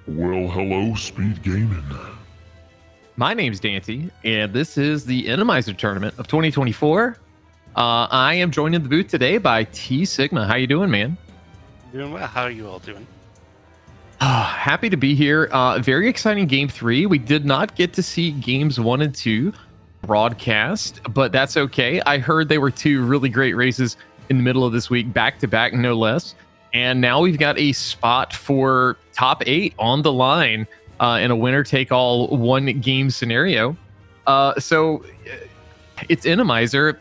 Well, hello, SpeedGaming. My name's Dante, and this is the Enemizer tournament of 2024. I am joined in the booth today by T Sigma. How you doing, man? Doing well. How are you all doing? Happy to be here. Very exciting game 3. We did not get to see games 1 and 2 broadcast, but that's okay. I heard they were two really great races in the middle of this week, back to back, no less. And now we've got a spot for top 8 on the line in a winner-take-all one-game scenario. So it's Enemizer.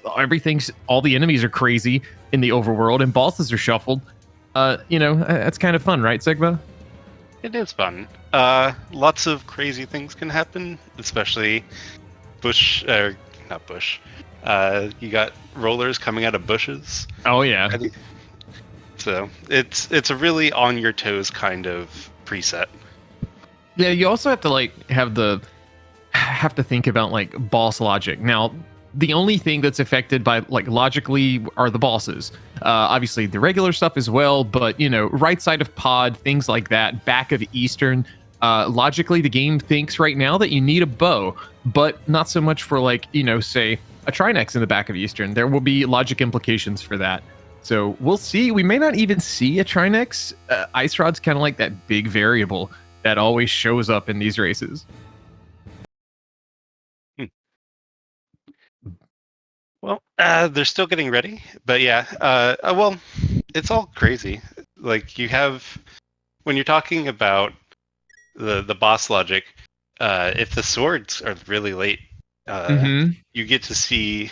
All the enemies are crazy in the overworld, and bosses are shuffled. That's kind of fun, right, Sigma? It is fun. Lots of crazy things can happen, especially not bush. You got rollers coming out of bushes. Oh yeah. So it's a really on your toes kind of preset. Yeah, you also have to have to think about like boss logic. Now, the only thing that's affected by logically are the bosses. Obviously the regular stuff as well, but right side of pod, things like that, back of Eastern. Logically, the game thinks right now that you need a bow, but not so much for say a Trinex in the back of Eastern. There will be logic implications for that. So we'll see. We may not even see a Trinex. Ice Rod's kind of like that big variable that always shows up in these races. Well, they're still getting ready, but yeah. Well, it's all crazy. Like when you're talking about the boss logic, if the swords are really late, you get to see.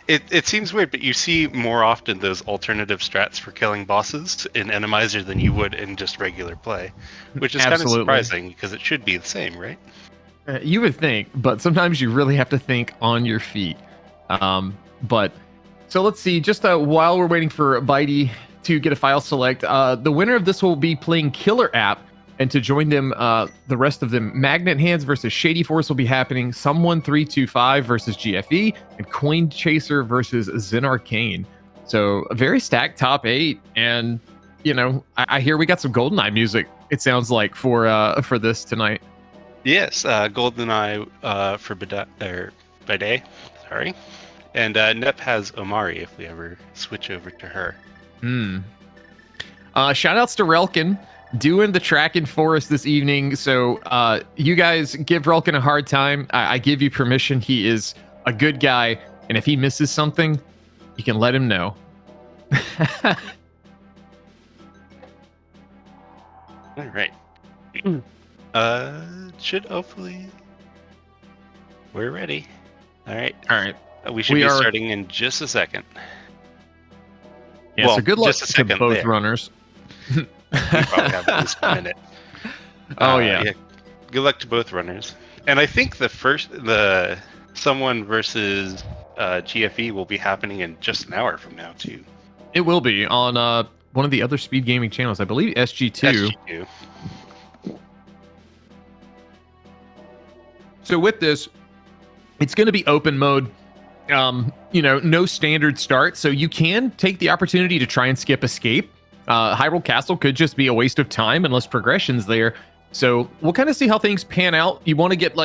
It seems weird, but you see more often those alternative strats for killing bosses in Enemizer than you would in just regular play, which is kind of surprising because it should be the same, right? You would think, but sometimes you really have to think on your feet. But so let's see. Just while we're waiting for bydey to get a file select, the winner of this will be playing Killer App. And to join them, the rest of them, Magnet Hands versus Shady Force will be happening. Someone 325 versus GFE, and Coin Chaser versus Zen Arcane. So a very stacked top 8, and I hear we got some GoldenEye music. It sounds like for this tonight. Yes, GoldenEye for bydey, sorry, and Nep has Omari if we ever switch over to her. Shout outs to Relkin. Doing the track in Forest this evening, so you guys give Relkin a hard time. I give you permission. He is a good guy, and if he misses something, you can let him know. All right. Should hopefully we're ready. All right. We should be starting in just a second. Yeah. So good luck to both runners. We probably have at least a minute. Yeah. Good luck to both runners. And I think the someone versus GFE will be happening in just an hour from now too. It will be on one of the other SpeedGaming channels, I believe SG2. SG2. So with this, it's going to be open mode. No standard start, so you can take the opportunity to try and skip escape. Hyrule Castle could just be a waste of time unless progression's there. So we'll kind of see how things pan out. You want to get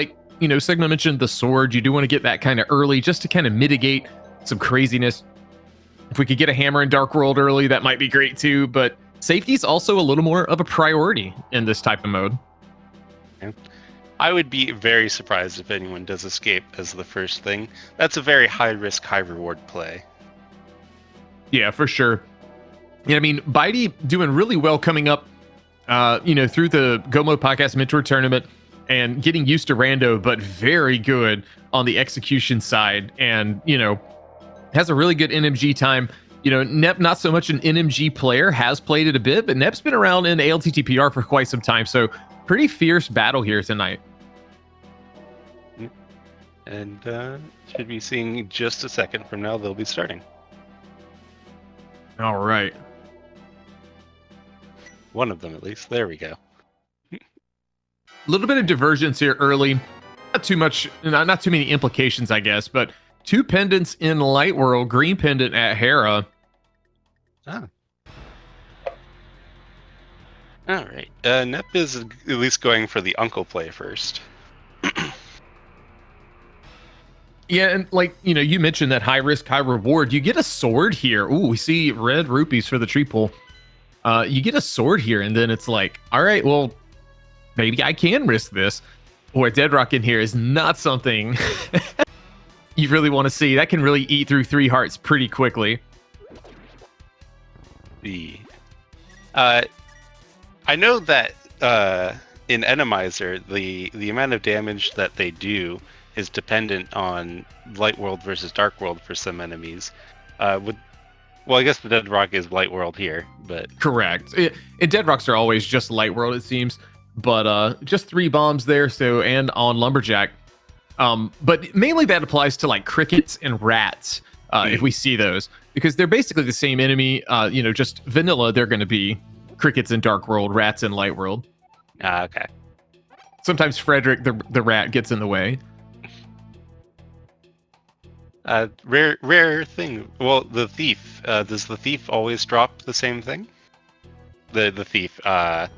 Sigma mentioned the sword. You do want to get that kind of early just to kind of mitigate some craziness. If we could get a hammer in Dark World early, that might be great too. But safety is also a little more of a priority in this type of mode. Yeah. I would be very surprised if anyone does escape as the first thing. That's a very high risk, high reward play. Yeah, for sure. Yeah, I mean, bydey doing really well coming up, through the Go Mode Podcast Mentor Tournament and getting used to Rando, but very good on the execution side and, has a really good NMG time. Nep, not so much an NMG player, has played it a bit, but Nep's been around in ALTTPR for quite some time, so pretty fierce battle here tonight. And should be seeing just a second from now, they'll be starting. All right. One of them, at least. There we go. A little bit of divergence here early. Not too much, not too many implications, I guess, but 2 pendants in Light World, green pendant at Hera. Ah. All right. Nep is at least going for the uncle play first. Yeah, and like, you mentioned that high risk, high reward. You get a sword here. Ooh, we see red rupees for the tree pull. You get a sword here, and then it's like, all right, well, maybe I can risk this. Boy, Dead Rock in here is not something you really want to see. That can really eat through 3 hearts pretty quickly. I know that in Enemizer, the amount of damage that they do is dependent on Light World versus Dark World for some enemies. Well, I guess the Dead Rock is Light World here, but Correct. And Dead Rocks are always just Light World, it seems. But just 3 bombs there, and on Lumberjack. But mainly that applies to like crickets and rats, if we see those, because they're basically the same enemy. Just vanilla, they're going to be crickets in Dark World, rats in Light World. Okay. Sometimes Frederick the rat gets in the way. Rare thing. Well, the thief. Does the thief always drop the same thing? The thief. The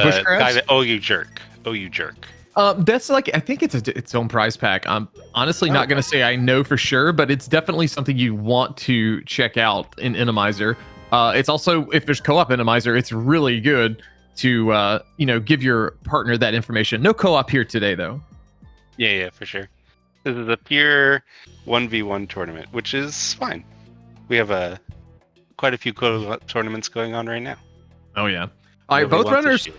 bush crabs? guy that. Oh, you jerk. Oh, you jerk. That's like, I think it's its own prize pack. I'm honestly not going to say I know for sure, but it's definitely something you want to check out in Enemizer. It's also, if there's co-op Enemizer, it's really good to give your partner that information. No co-op here today, though. Yeah, for sure. This is a pure 1v1 tournament, which is fine. We have quite a few tournaments going on right now. Oh yeah. All right, both runners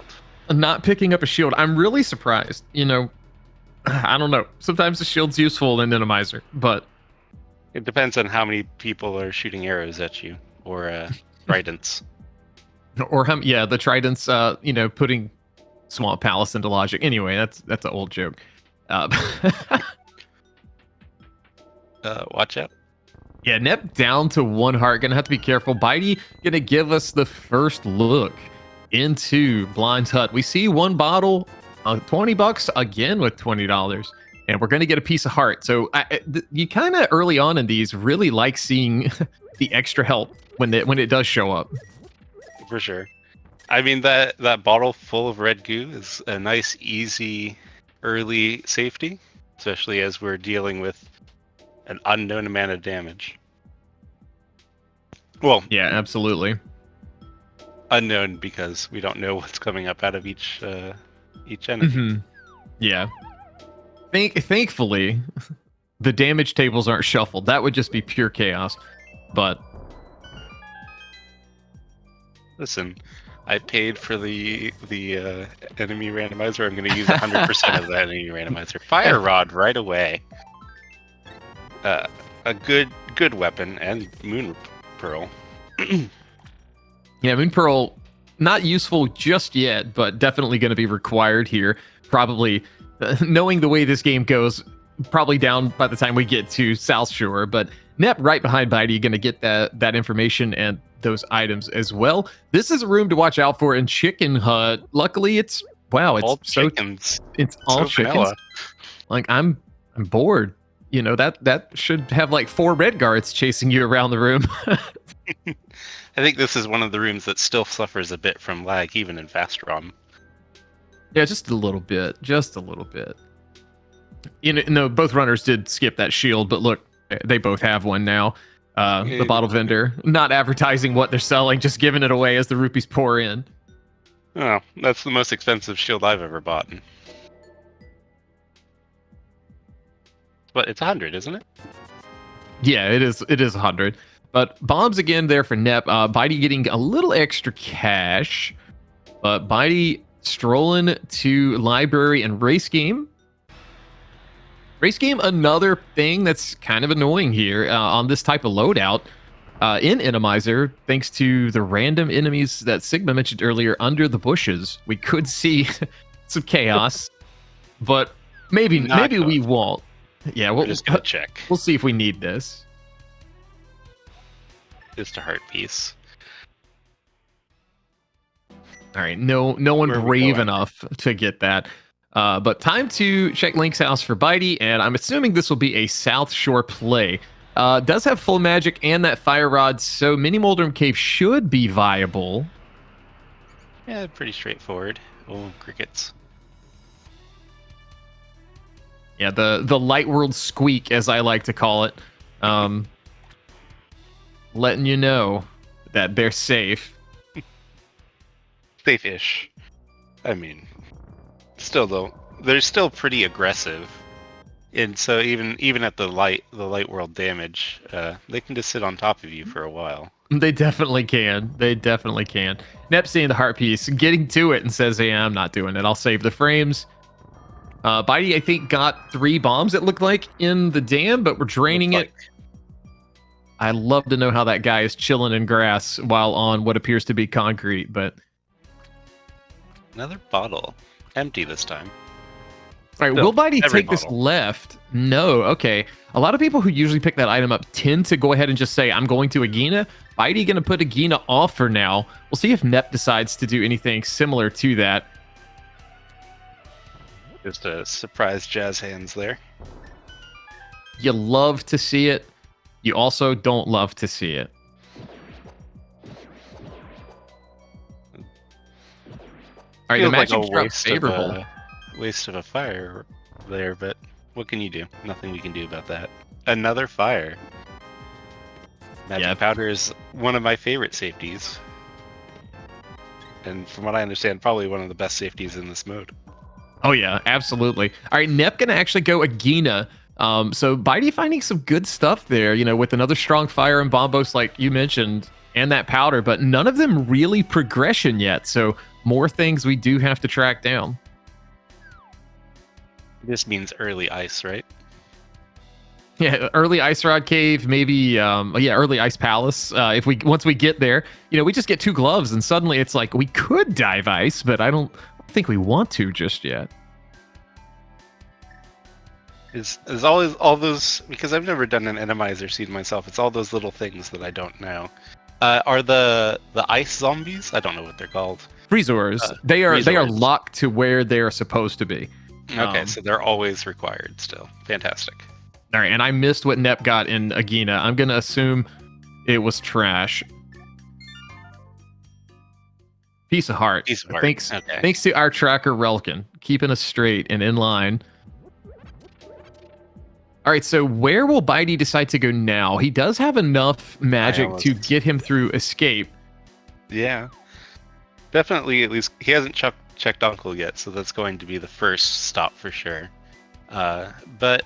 not picking up a shield. I'm really surprised. I don't know. Sometimes the shield's useful in Enemizer, but it depends on how many people are shooting arrows at you, or tridents. Or the tridents. Putting Swamp Palace into logic. Anyway, that's an old joke. Watch out. Yeah, Nep down to 1 heart. Gonna have to be careful. bydey gonna give us the first look into Blind's Hut. We see 1 bottle, $20 again with $20, and we're gonna get a piece of heart. So you kind of early on in these really like seeing the extra help when it does show up. For sure. I mean, that bottle full of red goo is a nice, easy, early safety, especially as we're dealing with an unknown amount of damage. Well, yeah, absolutely. Unknown because we don't know what's coming up out of each enemy. Mm-hmm. Yeah. Thankfully, the damage tables aren't shuffled. That would just be pure chaos. But listen, I paid for the enemy randomizer. I'm going to use 100% of the enemy randomizer. Fire rod right away. A good weapon, and Moon Pearl. Yeah, Moon Pearl, not useful just yet, but definitely going to be required here. Probably, knowing the way this game goes, probably down by the time we get to South Shore. But Nep right behind bydey, going to get that information and those items as well. This is a room to watch out for in Chicken Hut. Luckily, it's all chickens. It's all chickens. Vanilla. Like I'm bored. That should have like 4 red guards chasing you around the room. I think this is one of the rooms that still suffers a bit from lag, even in fast ROM. Yeah, just a little bit. Just a little bit. Both runners did skip that shield, but look, they both have one now. The bottle vendor, not advertising what they're selling, just giving it away as the rupees pour in. Oh, that's the most expensive shield I've ever bought. But it's 100, isn't it? Yeah, it is. It is 100. But bombs again there for Nep. bydey getting a little extra cash. But bydey strolling to library and race game. Race game, another thing that's kind of annoying here on this type of loadout in Enemizer, thanks to the random enemies that Sigma mentioned earlier under the bushes. We could see some chaos, but maybe we won't. Yeah, we'll just gonna check. We'll see if we need this. Just a heart piece. All right, no one brave enough to get that. But time to check Link's house for bydey, and I'm assuming this will be a South Shore play. Does have full magic and that fire rod, so Mini Moldrum Cave should be viable. Yeah, pretty straightforward. Oh, crickets. Yeah, the light world squeak, as I like to call it, letting you know that they're safe. Safe-ish. I mean, still though, they're still pretty aggressive, and so even at the light world damage, they can just sit on top of you for a while. They definitely can. They definitely can. Nep seeing the heart piece, getting to it, and says, "Yeah, I'm not doing it. I'll save the frames." Bidey, I think, got 3 bombs. It looked like in the dam, but we're draining it. I love to know how that guy is chilling in grass while on what appears to be concrete, but Another bottle, empty this time. all right, Still, will Bidey every take this bottle. left? No. Okay. A lot of people who usually pick that item up tend to go ahead and just say, I'm going to Agina. Bidey going to put Agina off for now. We'll see if Nep decides to do anything similar to that. Just a surprise jazz hands there. You love to see it. You also don't love to see it. All right, the Feels like matchup a dropped waste favorable. waste of a fire there, but what can you do? Nothing we can do about that. Another fire. Magic powder is one of my favorite safeties, and from what I understand, probably one of the best safeties in this mode. Oh yeah, absolutely. All right, Nep gonna actually go Agina. So Bidey finding some good stuff there, you know, with another strong fire and bombos like you mentioned, and that powder, but none of them really progression yet. So more things we do have to track down. This means early ice, right? Yeah, early Ice Rod Cave, maybe yeah, early Ice Palace. If we once we get there, you know, we just get 2 gloves and suddenly it's like we could dive ice, but I don't think we want to just yet. Is always all those, because I've never done an Enemizer seed myself. It's all those little things that I don't know. Are the ice zombies? I don't know what they're called. Freezors. They are Freezors. locked to where they're supposed to be. Okay, so they're always required still. Fantastic. All right, and I missed what Nep got in Agina. I'm gonna assume it was trash. Piece of heart. Piece of heart. Thanks, Okay. thanks to our tracker Relkin, keeping us straight and in line. All right, so where will Bidey decide to go now? He does have enough magic to get him through escape. Yeah. Definitely, at least he hasn't checked Uncle yet, so that's going to be the first stop for sure. But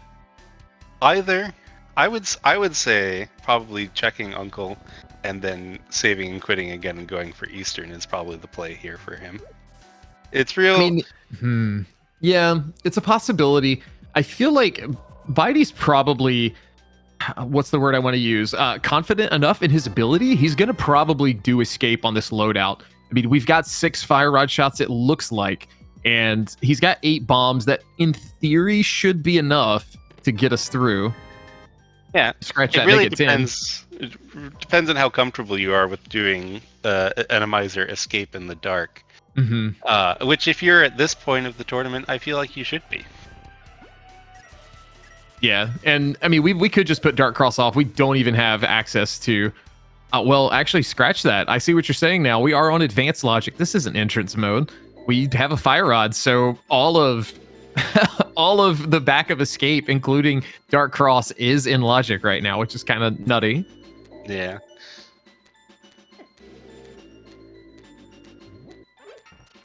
either I would say probably checking Uncle and then saving and quitting again and going for Eastern is probably the play here for him. It's real. I mean, yeah, it's a possibility. I feel like Bidey's probably, what's the word I want to use? Confident enough in his ability. He's going to probably do escape on this loadout. I mean, we've got 6 fire rod shots, it looks like, and he's got 8 bombs that in theory should be enough to get us through. Yeah, Scratch that, it really make it 10. depends. It depends on how comfortable you are with doing Enemizer escape in the dark. Mm-hmm. Which, if you're at this point of the tournament, I feel like you should be. Yeah, and I mean, we could just put Dark Cross off. We don't even have access to. Well, actually, scratch that. I see what you're saying now. We are on advanced logic. This isn't entrance mode. We have a fire rod, so all of all of the back of escape, including Dark Cross, is in logic right now, which is kind of nutty. Yeah.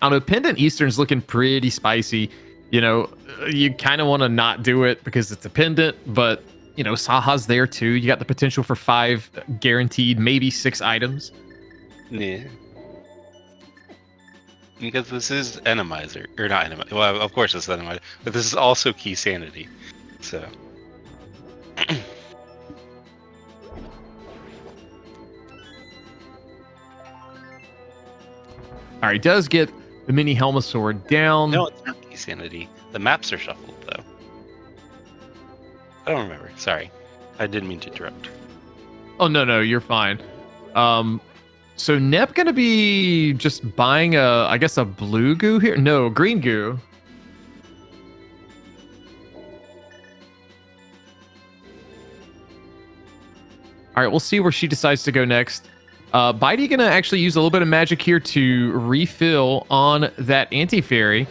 I don't know. Pendant Eastern's looking pretty spicy. You know, you kind of want to not do it because it's a pendant, but you know, Saha's there too. You got the potential for 5 guaranteed, maybe 6 items. Yeah. Because this is Enemizer, or not Enemizer. Well, of course it's Enemizer, but this is also Key Sanity. So. All right, does get the mini Helmasaur down. No, it's not Key Sanity. The maps are shuffled, though. I don't remember. Sorry. I didn't mean to interrupt. Oh, no, you're fine. So Nep gonna be just buying I guess a blue goo here? No, green goo. All right, we'll see where she decides to go next. bydey gonna actually use a little bit of magic here to refill on that anti-fairy.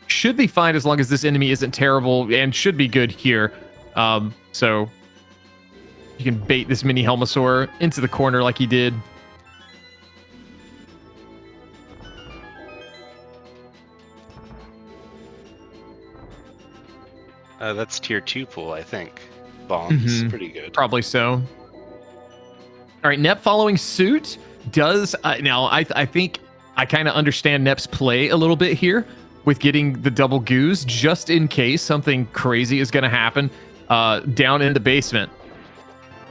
Should be fine as long as this enemy isn't terrible, and should be good here. So you can bait this mini Helmasaur into the corner like he did. That's tier 2 pool, I think. Bombs, pretty good. Probably so. All right, Nep following suit does... now, I think I kind of understand Nep's play a little bit here with getting the double goose, just in case something crazy is going to happen down in the basement.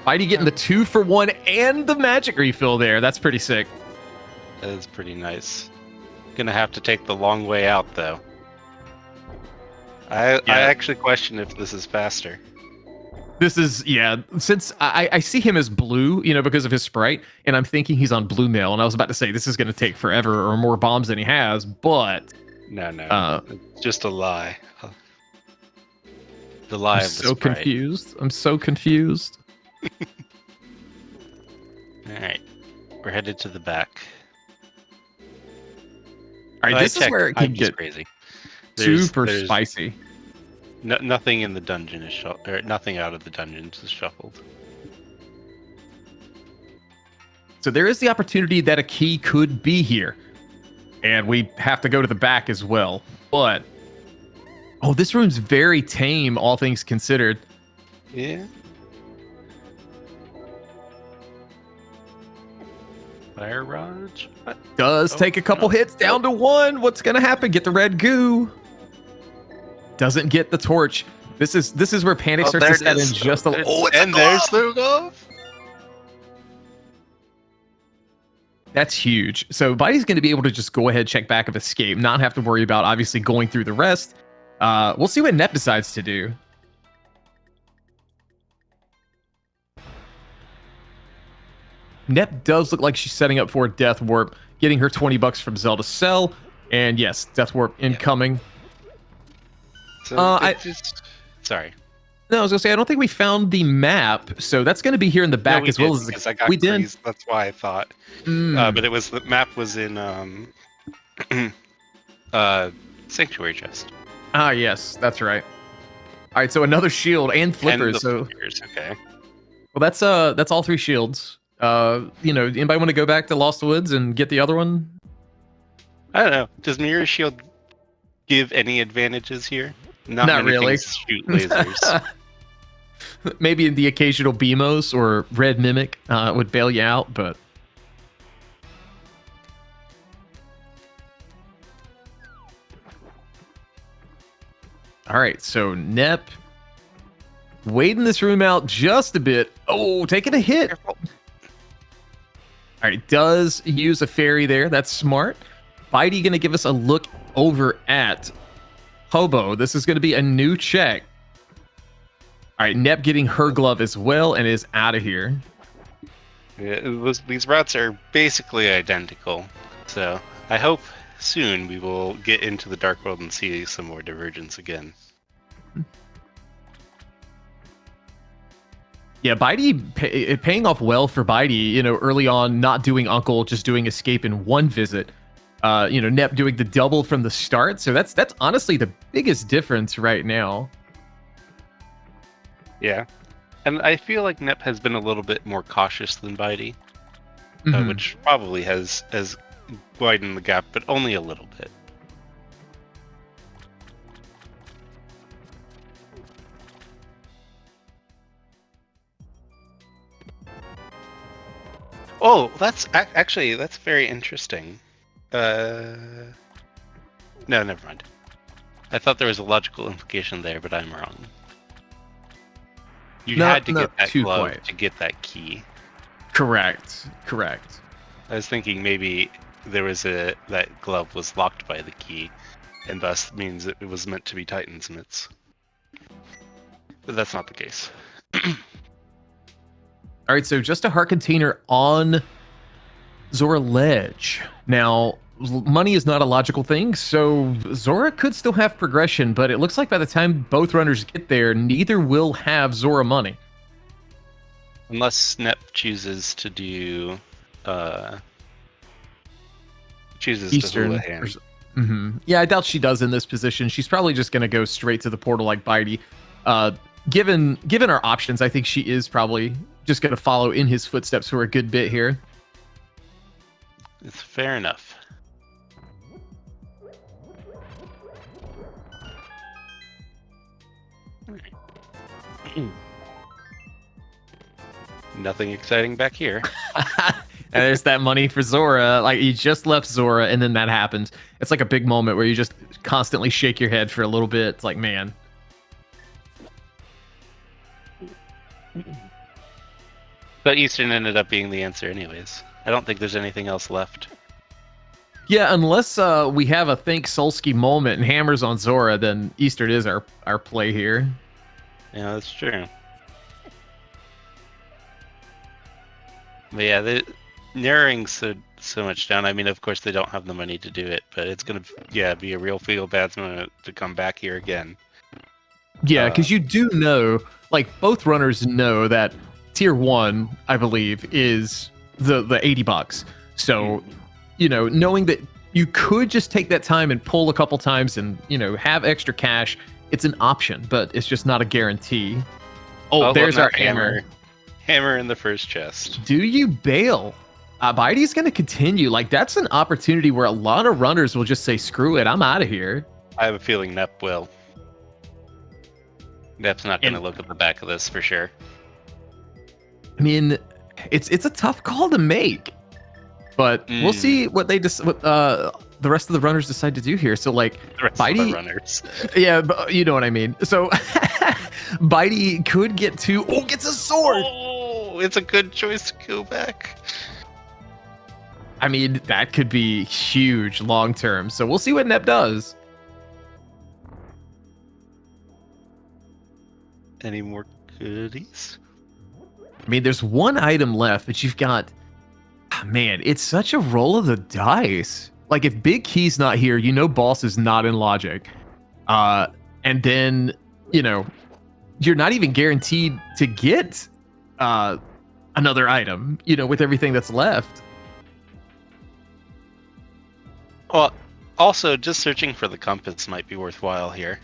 bydey getting the 2-for-1 and the magic refill there. That's pretty sick. That is pretty nice. Gonna have to take the long way out, though. I actually question if this is faster. This is, yeah, since I see him as blue, you know, because of his sprite, and I'm thinking he's on blue mail, and I was about to say this is going to take forever or more bombs than he has, but... No. It's just a lie. The lie of the sprite. I'm so confused. Alright. We're headed to the back. Alright, this is where it can get crazy. Super spicy. Nothing in the dungeon is shuffled, or nothing out of the dungeons is shuffled. So there is the opportunity that a key could be here. And we have to go to the back as well. But, oh, this room's very tame, all things considered. Yeah. Fire Raj? Does take a couple hits down to 1. What's going to happen? Get the red goo. Doesn't get the torch. This is where panic starts to set in just a little. Oh, it's and there's the glove. That's huge. So bydey's going to be able to just go ahead, check back of escape, not have to worry about obviously going through the rest. We'll see what Nep decides to do. Nep does look like she's setting up for a death warp, getting her $20 from Zelda Cell, and yes, death warp incoming. So sorry. No, I was gonna say I don't think we found the map, so that's gonna be here in the back as well as we did. That's why I thought. But it was the map was in Sanctuary Chest. Ah, yes, that's right. All right, so another shield and flippers. Flippers, okay. Well, that's all 3 shields. You know, anybody want to go back to Lost Woods and get the other one? I don't know. Does Mire shield give any advantages here? Not really. Shoot lasers. Maybe the occasional Beamos or Red Mimic would bail you out, but... All right, so Nep waiting this room out just a bit. Oh, taking a hit. Careful. All right, does use a fairy there. That's smart. bydey going to give us a look over at Hobo. This is going to be a new check. All right, Nep getting her glove as well and is out of here. Yeah, these routes are basically identical. So I hope soon we will get into the Dark World and see some more divergence again. Yeah, bydey paying off well for bydey, you know, early on, not doing Uncle, just doing Escape in 1 visit. You know, Nep doing the double from the start. So that's honestly the biggest difference right now. Yeah. And I feel like Nep has been a little bit more cautious than bydey, which probably has widened the gap, but only a little bit. Oh, that's actually very interesting. No, never mind. I thought there was a logical implication there, but I'm wrong. You had to get that glove to get that key. Correct. I was thinking maybe there was that glove was locked by the key, and thus means it was meant to be Titansmith's. But that's not the case. All right, so just a heart container on Zora Ledge. Now, money is not a logical thing, so Zora could still have progression, but it looks like by the time both runners get there, neither will have Zora money. Unless Snep chooses to do chooses to hula Eastern. hand. Yeah, I doubt she does in this position. She's probably just going to go straight to the portal like bydey. Given our options, I think she is probably just going to follow in his footsteps for a good bit here. It's fair enough. Nothing exciting back here. And there's that money for Zora. Like, you just left Zora, and then that happens. It's like a big moment where you just constantly shake your head for a little bit. It's like, man. But Eastern ended up being the answer anyways. I don't think there's anything else left. Yeah, unless we have a Think Solsky moment and hammers on Zora, then Eastern is our play here. Yeah, that's true. But yeah, the narrowing so much down. I mean, of course, they don't have the money to do it, but it's gonna be a real feel bad moment to come back here again. Yeah, because you do know, like, both runners know that tier 1, I believe, is the $80. So, you know, knowing that you could just take that time and pull a couple times and, you know, have extra cash, it's an option, but it's just not a guarantee. Oh, there's our hammer. Hammer in the first chest. Do you bail? bydey's going to continue. Like, that's an opportunity where a lot of runners will just say, screw it, I'm out of here. I have a feeling Nep will. Nep's not going to look at the back of this for sure. I mean, it's a tough call to make, but we'll see what they what the rest of the runners decide to do here. So, like, The rest bydey, of the runners. yeah, but you know what I mean. So bydey could get gets a sword. Oh, it's a good choice to go back. I mean, that could be huge long term. So we'll see what Nep does. Any more goodies? I mean, there's one item left, but you've got, man, it's such a roll of the dice. Like, if Big Key's not here, you know boss is not in logic. And then, you know, you're not even guaranteed to get another item, you know, with everything that's left. Well, also, just searching for the compass might be worthwhile here.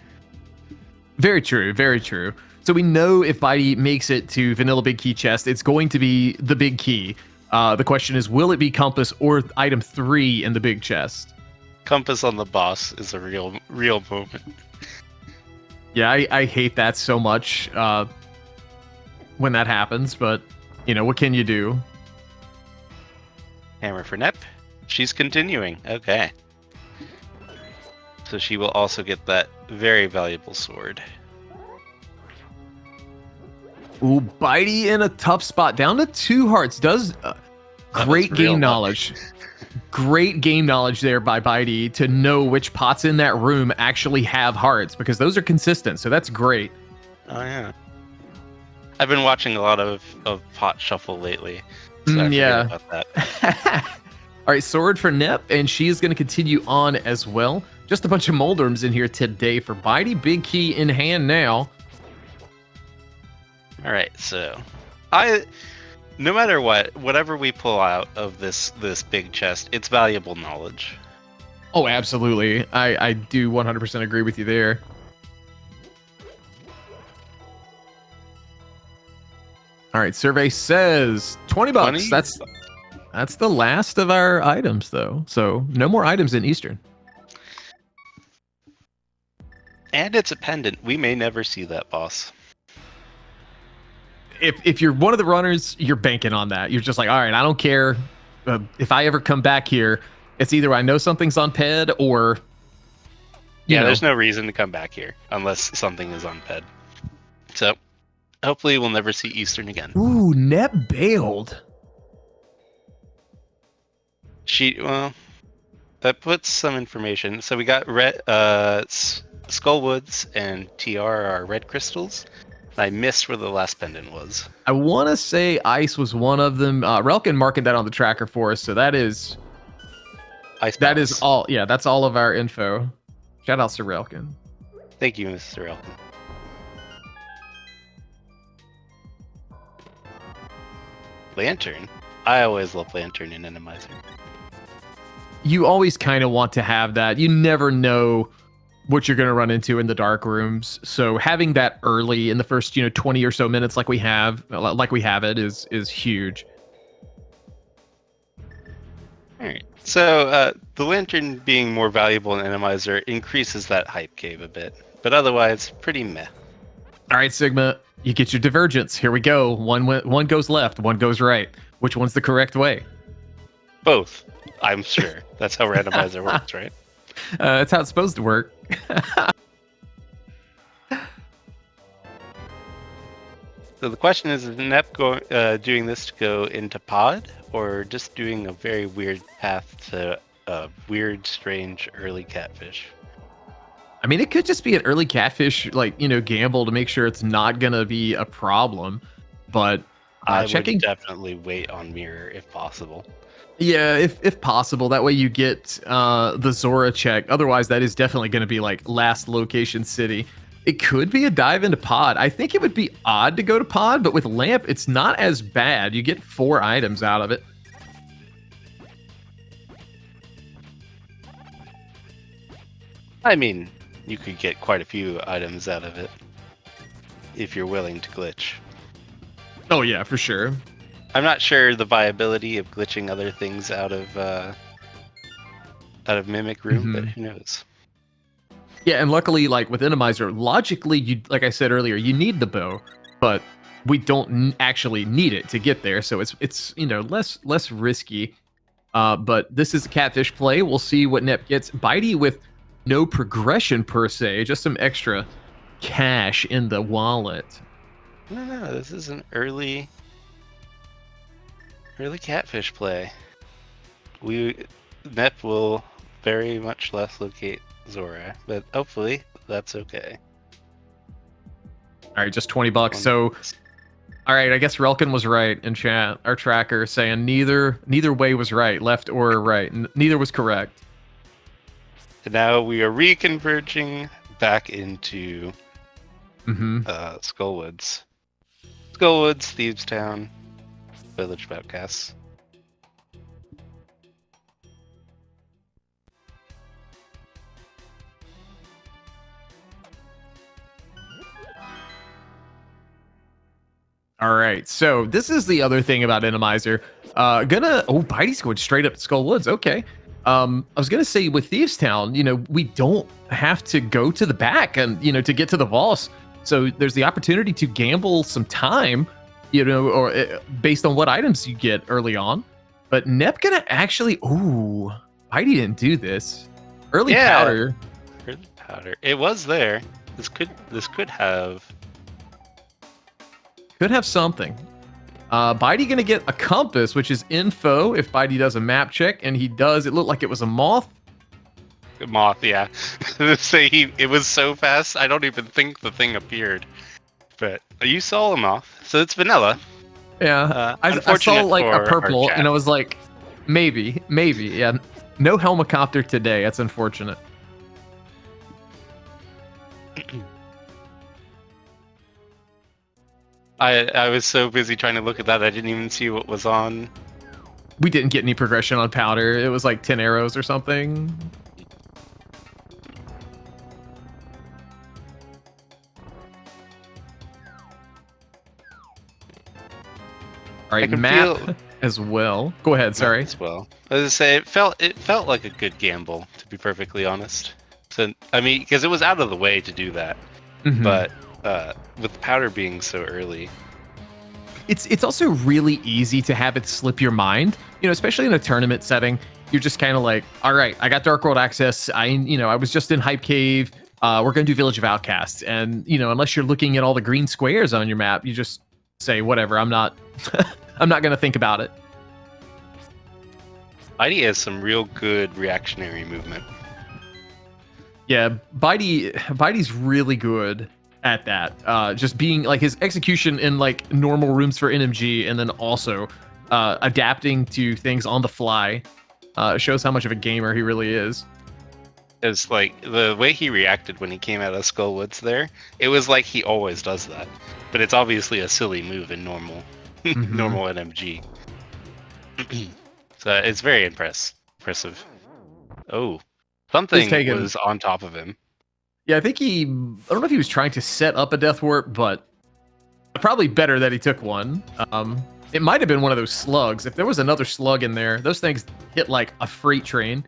Very true, very true. So we know if bydey makes it to Vanilla Big Key chest, it's going to be the Big Key. The question is, will it be compass or item 3 in the big chest? Compass on the boss is a real moment. Yeah, I hate that so much when that happens, but, you know, what can you do? Hammer for Nep. She's continuing. Okay. So she will also get that very valuable sword. Ooh, bydey in a tough spot. Down to 2 hearts. Does great game knowledge. Great game knowledge there by bydey to know which pots in that room actually have hearts, because those are consistent. So that's great. Oh, yeah. I've been watching a lot of pot shuffle lately. So I yeah. forget about that. All right, sword for Nep, and she is going to continue on as well. Just a bunch of Moldorms in here today for bydey. Big Key in hand now. All right, so no matter whatever we pull out of this big chest, it's valuable knowledge. Oh, absolutely. I do 100% agree with you there. All right, survey says 20 bucks. 20? That's the last of our items, though. So no more items in Eastern. And it's a pendant. We may never see that boss. If you're one of the runners, you're banking on that. You're just like, all right, I don't care. If I ever come back here, it's either I know something's on ped or... you know. There's no reason to come back here unless something is on ped. So hopefully we'll never see Eastern again. Ooh, Nep bailed. That puts some information. So we got red, Skullwoods and TR are red crystals. I missed where the last pendant was. I want to say ice was one of them. Relkin marking that on the tracker for us, so that is Ice that Palace. is all. Yeah, that's all of our info. Shout out to Relkin. Thank you, Mr. Relkin. Lantern. I always love Lantern in Enemizer. You always kind of want to have that. You never know what you're going to run into in the dark rooms. So having that early in the first, 20 or so minutes like we have it is huge. All right. So the Lantern being more valuable in Enemizer increases that hype cave a bit, but otherwise pretty meh. All right, Sigma, you get your divergence. Here we go. One goes left, one goes right. Which one's the correct way? Both, I'm sure. That's how Randomizer works, right? That's how it's supposed to work. So the question is Nep doing this to go into pod, or just doing a very weird path to a weird, strange early catfish? I mean, it could just be an early catfish, gamble to make sure it's not gonna be a problem. But I checking, would definitely wait on Mire if possible. yeah, if possible, that way you get the Zora check. Otherwise, that is definitely gonna be like last location city. It could be a dive into pod. I think it would be odd to go to pod, but with lamp, it's not as bad. You get 4 items out of it. I mean, you could get quite a few items out of it if you're willing to glitch. Oh yeah, for sure. I'm not sure the viability of glitching other things out of Mimic Room, but who knows? Yeah, and luckily, like with Enemizer, logically, like I said earlier, you need the bow, but we don't actually need it to get there, so it's less risky. But this is a catfish play. We'll see what Nep gets. Bydey with no progression per se, just some extra cash in the wallet. No, this is an early catfish play. Nep will very much less locate Zora, but hopefully that's okay. All right, just $20. So, all right, I guess Relkin was right in chat. Our tracker saying neither way was right, left or right. Neither was correct. And now we are reconverging back into Skullwoods. Skullwoods, Thieves Town, Village of Outcasts. All right, so this is the other thing about Enemizer. Bydey's going straight up to Skull Woods. Okay. I was gonna say with Thieves Town, we don't have to go to the back and to get to the boss. So there's the opportunity to gamble some time, or based on what items you get early on. But Nep gonna actually, Bydey didn't do this. Early powder. Early powder. It was there. This could have. Could have something. Bydey gonna get a compass, which is info if Bydey does a map check, and he does. It looked like it was a moth. Moth, yeah. It was so fast, I don't even think the thing appeared. But you saw a moth, so it's vanilla. Yeah, I saw like a purple, and I was like, maybe, yeah. No helicopter today. That's unfortunate. I was so busy trying to look at that, I didn't even see what was on. We didn't get any progression on powder. It was like 10 arrows or something. All right, map as well. Go ahead, sorry. As well. I was gonna say it felt like a good gamble, to be perfectly honest. So I mean, because it was out of the way to do that, but with powder being so early, it's also really easy to have it slip your mind. Especially in a tournament setting, you're just kind of like, all right, I got Dark World access. I was just in Hype Cave. We're gonna do Village of Outcasts, and unless you're looking at all the green squares on your map, you just say whatever. I'm not. I'm not gonna think about it. Bydey has some real good reactionary movement. Yeah, Bydey's really good at that. Just being like his execution in like normal rooms for NMG, and then also adapting to things on the fly shows how much of a gamer he really is. It's like the way he reacted when he came out of Skullwoods there, it was like he always does that. But it's obviously a silly move in normal. normal NMG. So it's very impressive. Oh, something was on top of him. Yeah, I think I don't know if he was trying to set up a death warp, but probably better that he took one. It might have been one of those slugs. If there was another slug in there, those things hit like a freight train.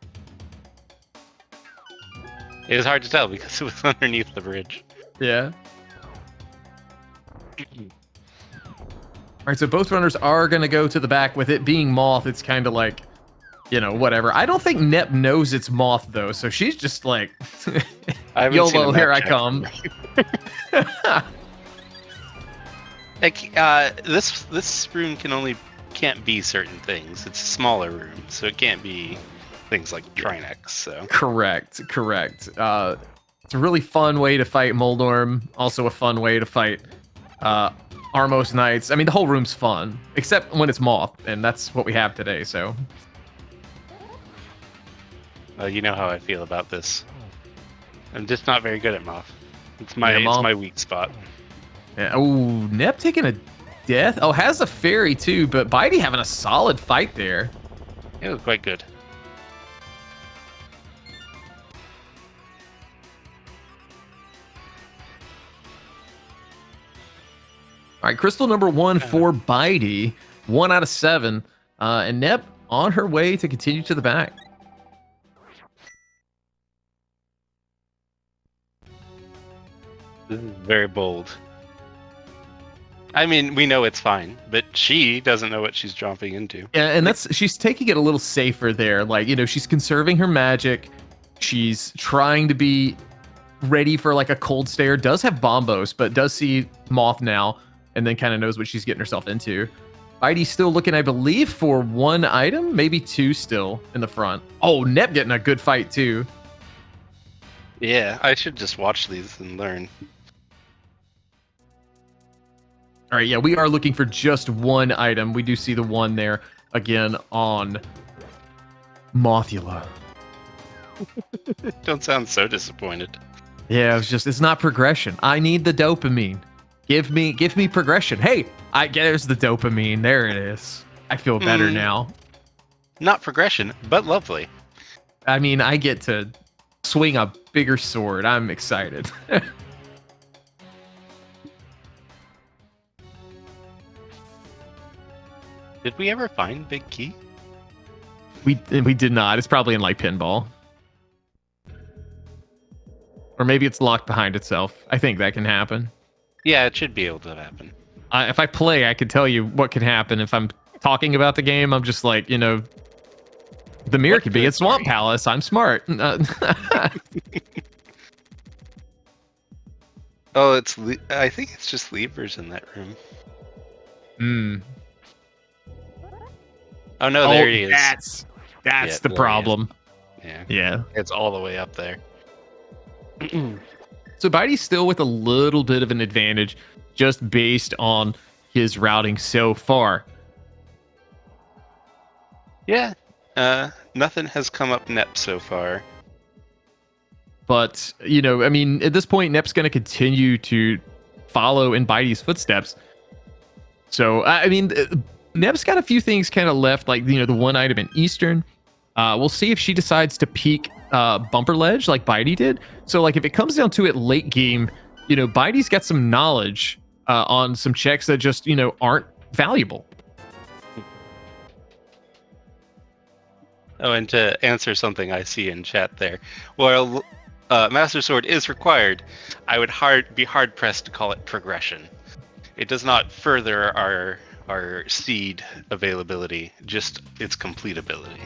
It was hard to tell because it was underneath the bridge. Yeah. All right, so both runners are going to go to the back. With it being Moth, it's kind of like, you know, whatever. I don't think Nep knows it's Moth, though, so she's just like, YOLO, here I come. Like, this room can't be certain things. It's a smaller room, so it can't be things like Trinex. So correct. It's a really fun way to fight Moldorm. Also a fun way to fight Armos Knights. I mean, the whole room's fun, except when it's Moth, and that's what we have today. So, you know how I feel about this. I'm just not very good at Moth. It's my weak spot. Yeah. Oh, Nep taking a death. Oh, has a fairy too, but bydey having a solid fight there. It was quite good. All right, crystal number 1 for bydey, 1 out of 7, and Nep on her way to continue to the back. This is very bold. I mean, we know it's fine, but she doesn't know what she's jumping into. Yeah, and she's taking it a little safer there. Like, you know, she's conserving her magic. She's trying to be ready for like a cold stare. Does have bombos, but does see Moth now, and then kind of knows what she's getting herself into. bydey's still looking, I believe, for 1 item, maybe 2 still in the front. Oh, Nep getting a good fight too. Yeah, I should just watch these and learn. All right, yeah, we are looking for just 1 item. We do see the 1 there again on Mothula. Don't sound so disappointed. Yeah, it's not progression. I need the dopamine. Give me progression. Hey, there's the dopamine. There it is. I feel better now. Not progression, but lovely. I mean, I get to swing a bigger sword. I'm excited. Did we ever find Big Key? We did not. It's probably in like pinball. Or maybe it's locked behind itself. I think that can happen. Yeah, it should be able to happen. If I play, I can tell you what can happen. If I'm talking about the game, I'm just like, you know, the Mire could be at Swamp Palace. I'm smart. Oh, I think it's just levers in that room. Hmm. Oh no, there he is. That's the problem. Yeah. It's all the way up there. So bydey's still with a little bit of an advantage just based on his routing so far. Yeah. Nothing has come up Nep so far. But, you know, I mean, at this point, Nep's going to continue to follow in bydey's footsteps. So, I mean, Nep's got a few things kind of left, like, you know, the 1 item in Eastern. We'll see if she decides to peek Bumper Ledge like bydey did. So, like, if it comes down to it late game, you know, bydey's got some knowledge on some checks that just, you know, aren't valuable. Oh, and to answer something I see in chat there, well, Master Sword is required. I would be hard pressed to call it progression. It does not further our seed availability, just its completability.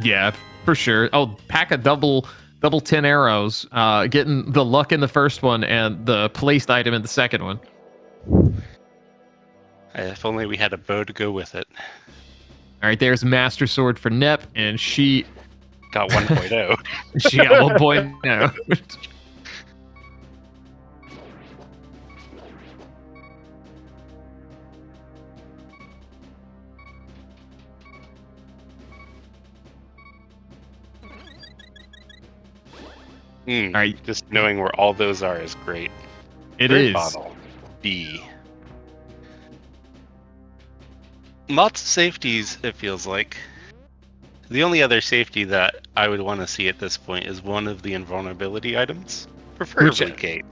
Yeah, for sure. Oh, pack a double 10 arrows, getting the luck in the first one and the placed item in the second one. If only we had a bow to go with it. All right, there's Master Sword for Nep, and she got 1.0. She got 1.0. All right, just knowing where all those are is great. It is. Bottle. B. Lots of safeties, it feels like. The only other safety that I would want to see at this point is one of the invulnerability items. Preferably Cape.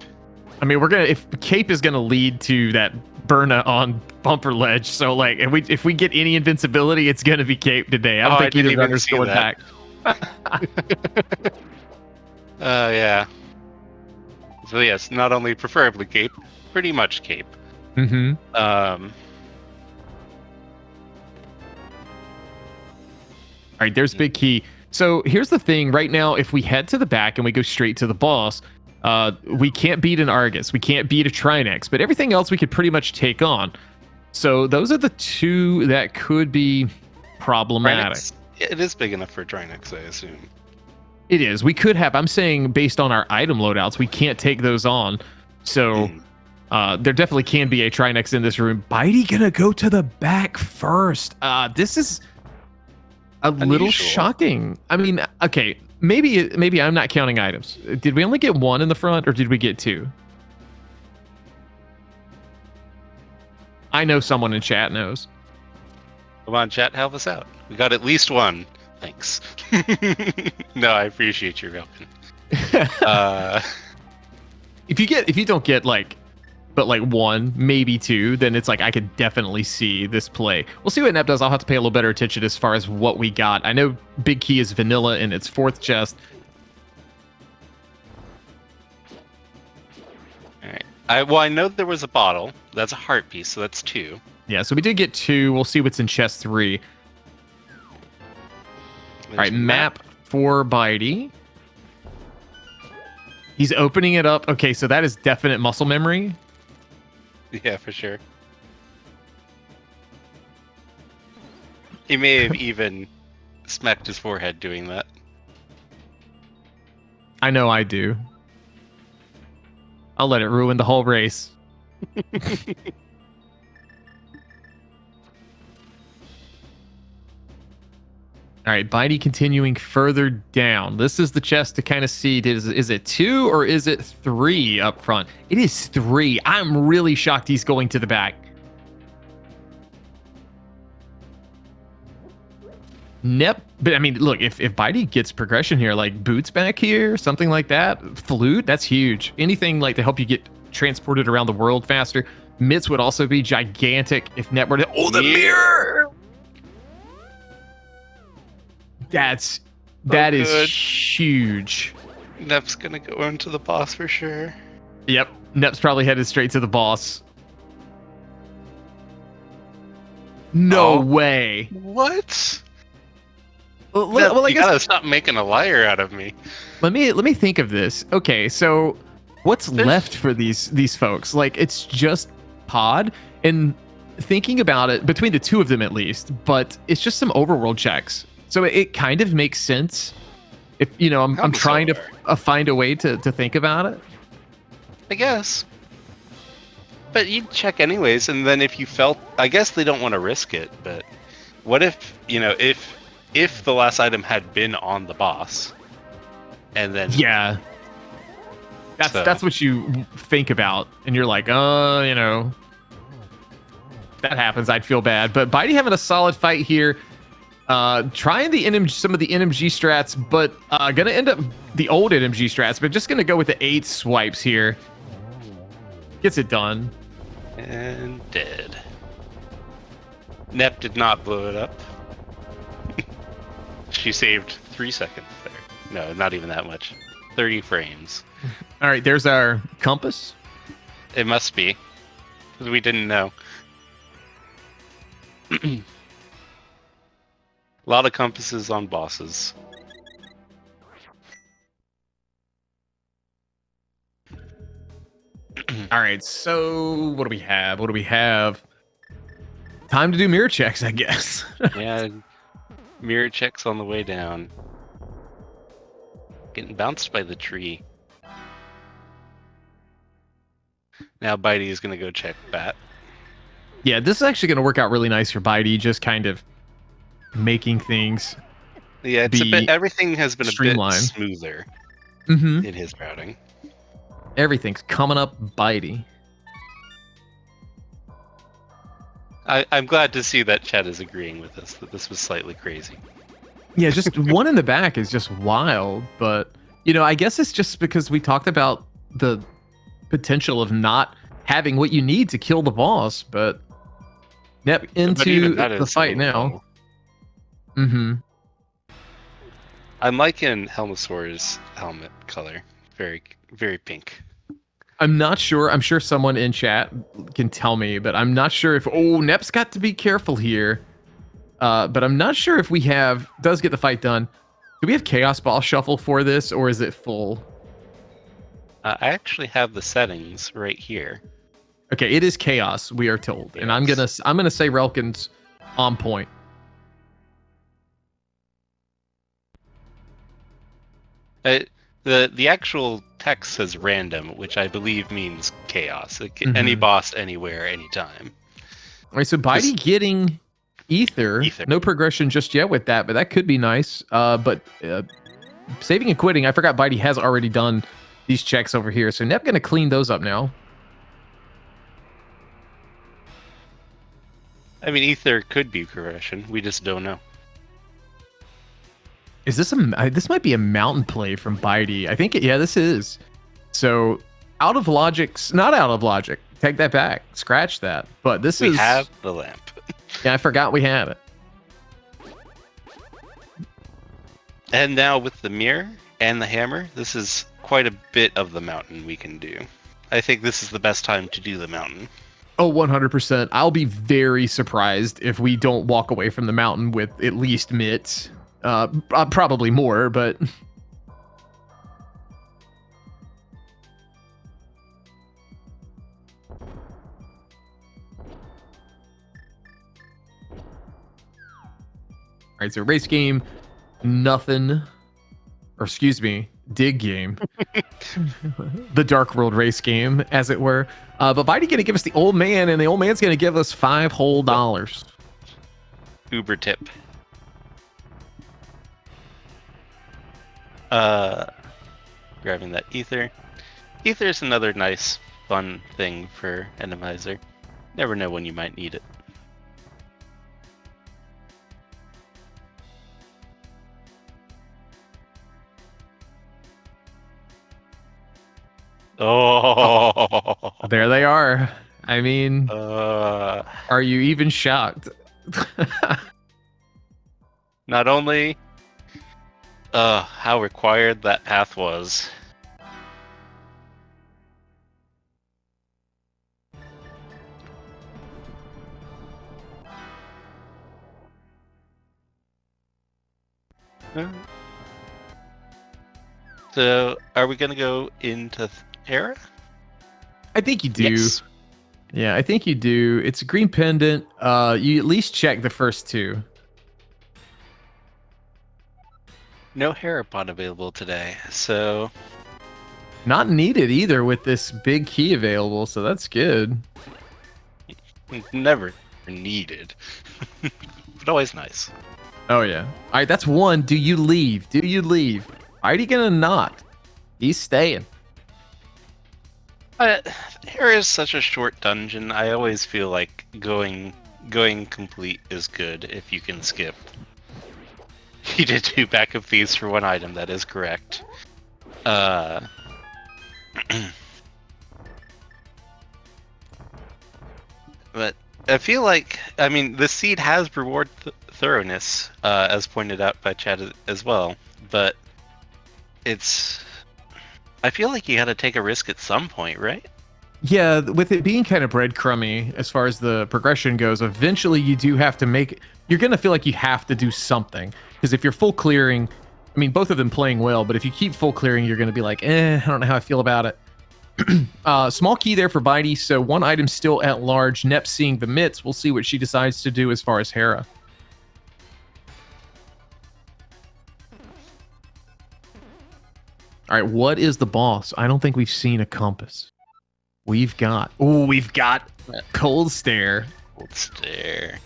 I mean, if Cape is gonna lead to that Burna on bumper ledge, so like if we get any invincibility, it's gonna be Cape today. I don't think either runner's going back. Yeah. So yes, not only preferably Cape, pretty much Cape. Mm-hmm. All right, there's Big Key. So here's the thing. Right now, if we head to the back and we go straight to the boss, we can't beat an Argus. We can't beat a Trinex, but everything else we could pretty much take on. So those are the two that could be problematic. Trinex, it is big enough for Trinex, I assume. It is. We could have. I'm saying based on our item loadouts, we can't take those on. So there definitely can be a Trinex in this room. bydey gonna go to the back first. This is a little shocking. I mean, okay, maybe I'm not counting items. Did we only get one in the front, or did we get two? I know someone in chat knows. Come on, chat, help us out. We got at least one. Thanks. No, I appreciate your helping. If you don't get like one, maybe two, then it's like I could definitely see this play. We'll see what Nep does. I'll have to pay a little better attention as far as what we got. I know Big Key is vanilla in its fourth chest. All right. I know there was a bottle. That's a heart piece, so that's two. Yeah, so we did get two. We'll see what's in chest 3. All right, map for bydey. He's opening it up. Okay, so that is definite muscle memory. Yeah, for sure. He may have even smacked his forehead doing that. I know I do. I'll let it ruin the whole race. All right, bydey continuing further down. This is the chest to kind of see. Is it 2 or is it 3 up front? It is 3. I'm really shocked he's going to the back. Nep, but I mean, look, if bydey gets progression here, like boots back here, something like that, flute, that's huge. Anything like to help you get transported around the world faster. Mitts would also be gigantic if Nep were to. Oh, the mirror! That is huge. Nep's gonna go into the boss for sure. Yep, Nep's probably headed straight to the boss. No way. What? Well, I guess, you gotta stop making a liar out of me. Let me think of this. Okay, so what's left for these folks? Like, it's just Pod, and thinking about it, between the two of them at least, but it's just some overworld checks. So it kind of makes sense. If I'm trying to find a way to think about it. I guess. But you'd check anyways, and then if you felt, I guess they don't want to risk it. But what if if the last item had been on the boss, and then that's what you think about, and you're like, that happens, I'd feel bad. But bydey having a solid fight here. Trying some of the NMG strats, but gonna end up the old NMG strats, but just gonna go with the 8 swipes here. Gets it done. And dead. Nep did not blow it up. She saved 3 seconds there. No, not even that much. 30 frames. All right, there's our compass. It must be, because we didn't know. A lot of compasses on bosses. All right, so what do we have? Time to do mirror checks, I guess. Yeah, mirror checks on the way down. Getting bounced by the tree. Now bydey is going to go check Bat. Yeah, this is actually going to work out really nice for bydey, just kind of making things. Yeah, it's a bit. Everything has been streamlined. A bit smoother in his routing. Everything's coming up bydey. I'm glad to see that Chad is agreeing with us that this was slightly crazy. Yeah, just one in the back is just wild. But, I guess it's just because we talked about the potential of not having what you need to kill the boss. But, yep, But into even that the is fight a now. little- Mm-hmm. I'm liking Helmasaur's helmet color. Very, very pink. I'm not sure. I'm sure someone in chat can tell me, but I'm not sure if. Oh, Nep's got to be careful here. But I'm not sure if we does get the fight done. Do we have Chaos Ball Shuffle for this, or is it full? I actually have the settings right here. Okay, it is Chaos. We are told, and I'm gonna say Relkin's on point. The actual text says random, which I believe means chaos. Any boss, anywhere, anytime. All right, so bydey getting ether. No progression just yet with that, but that could be nice. But saving and quitting, I forgot bydey has already done these checks over here, so Nep gonna clean those up now. I mean, ether could be progression. We just don't know. Is this this might be a mountain play from bydey. I think this is. So not out of logic. Take that back. Scratch that. But we have the lamp. Yeah, I forgot we had it. And now with the mirror and the hammer, this is quite a bit of the mountain we can do. I think this is the best time to do the mountain. Oh, 100%. I'll be very surprised if we don't walk away from the mountain with at least mitts. Probably more, but... Alright, so race game, nothing. Or excuse me, dig game. The Dark World race game, as it were. But bydey gonna give us the old man, and the old man's gonna give us $5 whole. Uber tip. Grabbing that ether. Ether is another nice, fun thing for Enemizer. Never know when you might need it. Oh, there they are. I mean, are you even shocked? Not only how required that path was. So, are we gonna go into Hera? I think you do. Yes. Yeah, I think you do. It's a green pendant. You at least check the first two. No Hera bot available today, so... Not needed either with this big key available, so that's good. Never needed. But always nice. Oh, yeah. All right, that's one. Do you leave? Do you leave? bydey gonna not? He's staying. Hera is such a short dungeon. I always feel like going complete is good if you can skip. He did 2 backup thieves for 1 item, that is correct. But I feel like, I mean, the seed has reward thoroughness, as pointed out by Chad as well, but I feel like you gotta take a risk at some point, right? Yeah, with it being kind of breadcrumby as far as the progression goes, eventually you do have to you're going to feel like you have to do something. Because if you're full clearing, I mean, both of them playing well, but if you keep full clearing, you're going to be like, I don't know how I feel about it. Small key there for bydey, so 1 item still at large. Nep seeing the mitts. We'll see what she decides to do as far as Hera. All right, what is the boss? I don't think we've seen a compass. We've got Cold Stair. Cold Stair.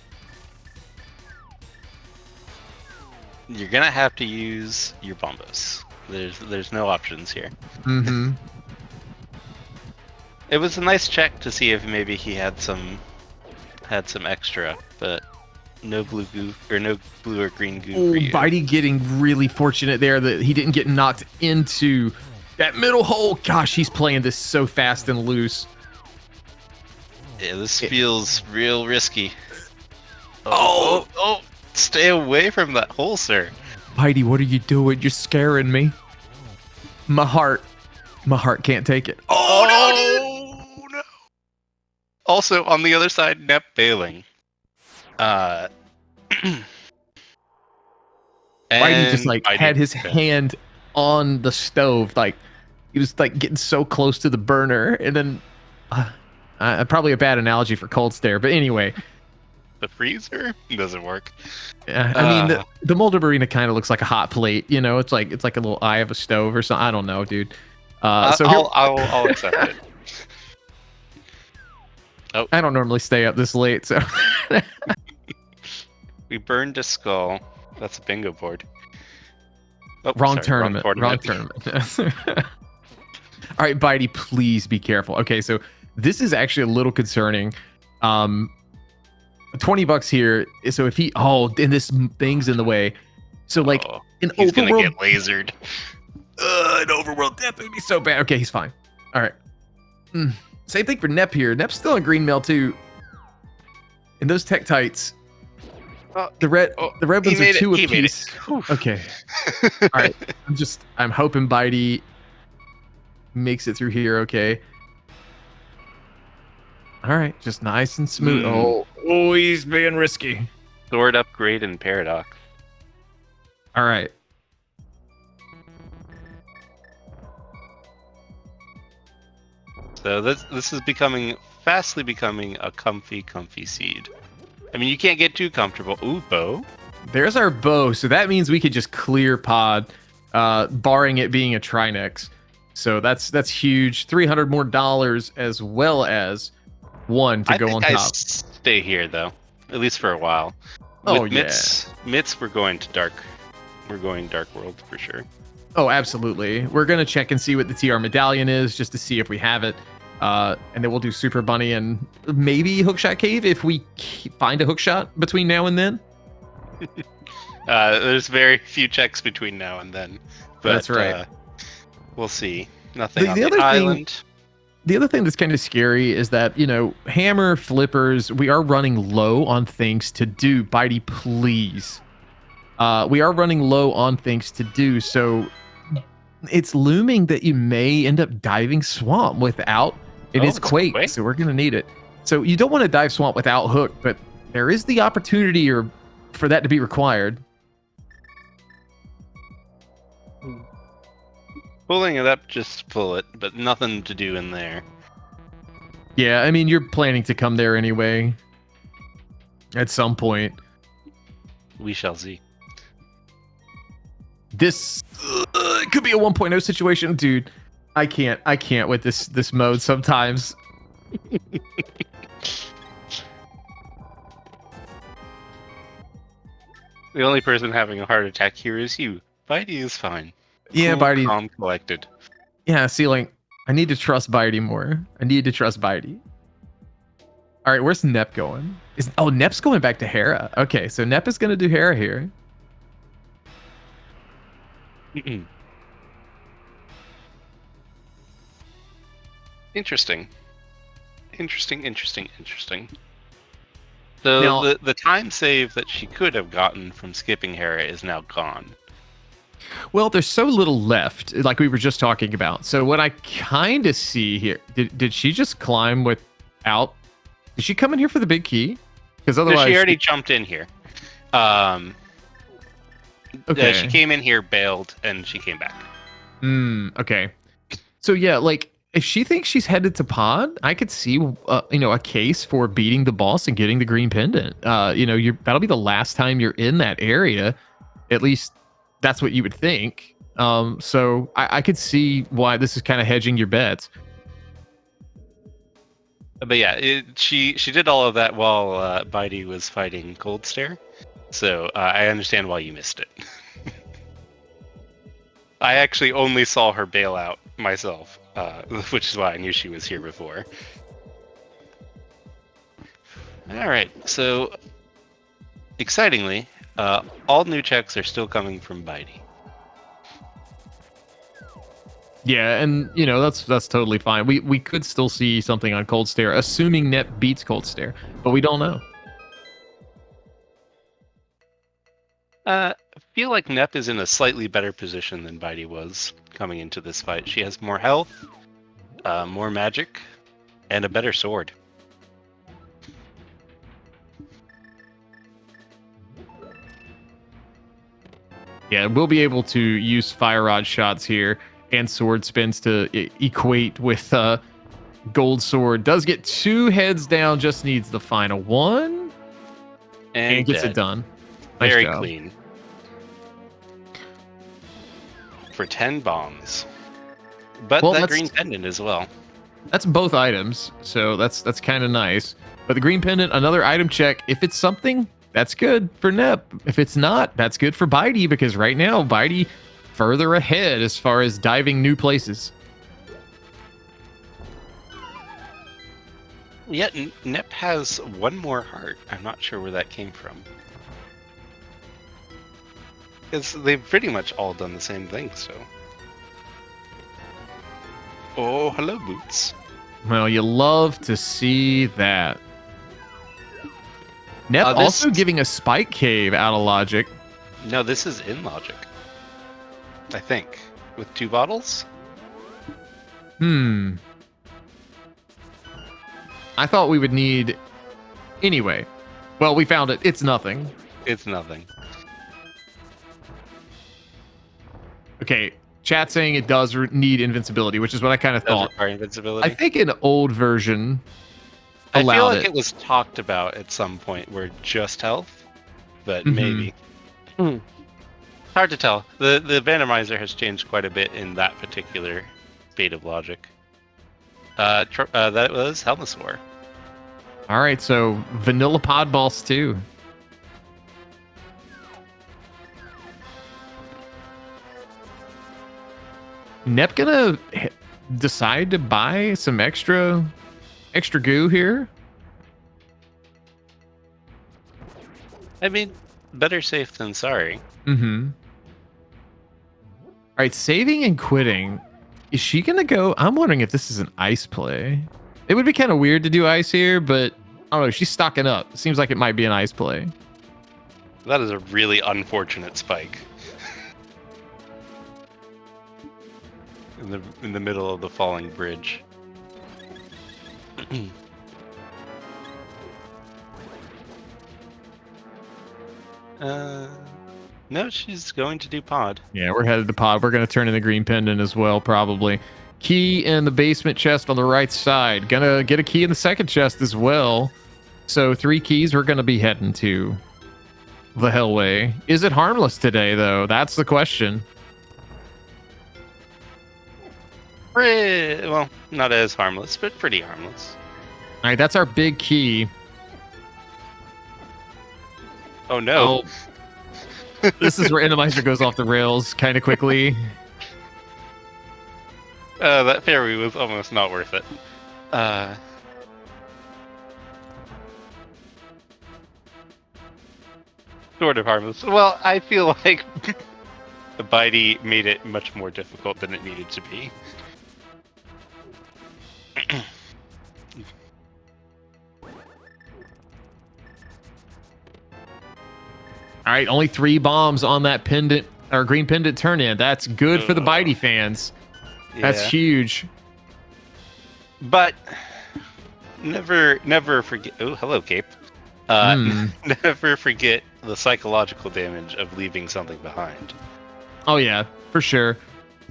You're gonna have to use your bombos. There's no options here. Mm-hmm. It was a nice check to see if maybe he had some had some extra, but no blue goo or no blue or green goo Oh, for you. Bydey getting really fortunate there that he didn't get knocked into that middle hole. Gosh, he's playing this so fast and loose. Yeah, this feels real risky. Oh! Stay away from that hole, sir. Bydey, what are you doing? You're scaring me. My heart can't take it. Oh no! Also, on the other side, Nep bailing. Bydey just And like Bydey- had his hand on the stove, like he was like getting so close to the burner, and then probably a bad analogy for cold stare, but anyway. The freezer doesn't work. I mean, the Molder Marina kind of looks like a hot plate, you know. It's like a little eye of a stove or something. I don't know, dude. So I'll accept it. Oh, I don't normally stay up this late, so we burned a skull. That's a bingo board. Oh, wrong sorry, tournament. Wrong tournament. All right, Bydey, please be careful. Okay, so this is actually a little concerning. $20 here. So if and this thing's in the way. So like an he's gonna overworld get lasered. an overworld death would be so bad. Okay, he's fine. All right. Same thing for Nep here. Nep's still in green mail too. And those tech tights. The red ones are 2 apiece. Okay. All right. I'm hoping Bydey makes it through here. Okay. All right. Just nice and smooth. Oh, he's being risky. Sword upgrade and paradox. All right. So this is fastly becoming a comfy seed. I mean, you can't get too comfortable. Ooh, bow. There's our bow. So that means we could just clear pod, barring it being a Trinex. So that's huge. $300 more as well as one to go on top. I stay here though, at least for a while. With Mitts, we're going to dark. We're going dark world for sure. Oh, absolutely. We're gonna check and see what the TR medallion is, just to see if we have it. And then we'll do Super Bunny and maybe Hookshot Cave if we find a hookshot between now and then. There's very few checks between now and then. But, that's right. We'll see. Nothing on the the island. The other thing that's kind of scary is that, hammer flippers, we are running low on things to do. Bydey, please. We are running low on things to do, so it's looming that you may end up diving swamp without. It is Quake, so we're going to need it. So you don't want to dive swamp without hook, but there is the opportunity for that to be required. Pulling it up, just pull it, but nothing to do in there. Yeah, I mean, you're planning to come there anyway. At some point. We shall see. This could be a 1.0 situation, dude. I can't with this mode sometimes. The only person having a heart attack here is you. Bydey is fine. Yeah, cool, Bydey. Calm, collected. Yeah, see, like, I need to trust Bydey more. I need to trust Bydey. All right, where's Nep going? Nep's going back to Hera. Okay, so Nep is going to do Hera here. Interesting. So Now, the time save that she could have gotten from skipping Hera is now gone. Well, there's so little left, like we were just talking about. So what I kind of see here, did she just climb without? Did she come in here for the big key? Because otherwise, she already jumped in here. Okay. She came in here, bailed, and she came back. Okay. So yeah, like if she thinks she's headed to pod, I could see a case for beating the boss and getting the green pendant. That'll be the last time you're in that area. At least that's what you would think. So I could see why this is kind of hedging your bets. But yeah, she did all of that while Bydey was fighting Cold Stair. So I understand why you missed it. I actually only saw her bail out myself, which is why I knew she was here before. All right. So, excitingly, all new checks are still coming from bydey. Yeah, and you know that's totally fine. We could still see something on Cold Stare, assuming Nep beats Cold Stare, but we don't know. I feel like Nep is in a slightly better position than bydey was coming into this fight. She has more health, more magic, and a better sword. Yeah, we'll be able to use fire rod shots here and sword spins to equate with gold sword. Does get 2 heads down, just needs the final one, and gets dead. it done. Nice Very job. clean. For 10 bombs. But Well, that green pendant as well. That's both items, so that's kind of nice. But the green pendant, another item check. If it's something, that's good for Nep. If it's not, that's good for bydey, because right now bydey further ahead as far as diving new places. Yet Nep has 1 more heart. I'm not sure where that came from. Because they've pretty much all done the same thing, so. Oh, hello, Boots. Well, you love to see that. Nep also giving a spike cave out of logic. No, this is in logic. I think. With 2 bottles? I thought we would need... Anyway. Well, we found it. It's nothing. It's nothing. Okay. Chat saying it does need invincibility, which is what I kind of thought. Require invincibility? I think an old version I feel allowed like it was talked about at some point where just health, but maybe. Hard to tell. The randomizer has changed quite a bit in that particular bit of logic. That was Helmosaur. All right, so vanilla pod balls too. Nep gonna decide to buy some extra goo here. I mean, better safe than sorry. All right, saving and quitting. Is she gonna go? I'm wondering if this is an ice play. It would be kind of weird to do ice here, but I don't know. She's stocking up. It seems like it might be an ice play. That is a really unfortunate spike. in the middle of the falling bridge. No, she's going to do pod. Yeah, we're headed to pod. We're going to turn in the green pendant as well, probably. Key in the basement chest on the right side. Gonna get a key in the second chest as well. So 3 keys we're going to be heading to the Hellway. Is it harmless today, though? That's the question. Well, not as harmless, but pretty harmless. All right, that's our big key. Oh, no. Oh. This is where Enemizer goes off the rails kind of quickly. That fairy was almost not worth it. Sort of harmless. Well, I feel like the bydey made it much more difficult than it needed to be. All right, only 3 bombs on that pendant or green pendant turn in. That's good for the bydey fans. That's huge. But never forget. Oh, hello, Cape. Never forget the psychological damage of leaving something behind. Oh yeah, for sure.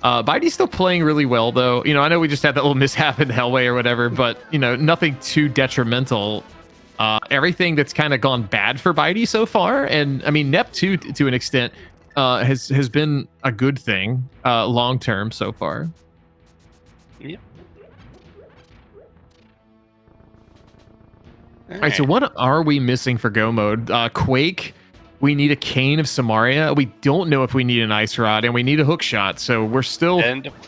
bydey's still playing really well, though. You know, I know we just had that little mishap in Hellway or whatever, but you know, nothing too detrimental. Everything that's kind of gone bad for bydey so far, and I mean Nep too, to an extent, has been a good thing long term so far. Yep. All right, so what are we missing for go mode? Quake. We need a cane of Somaria. We don't know if we need an ice rod, and we need a hook shot. So we're still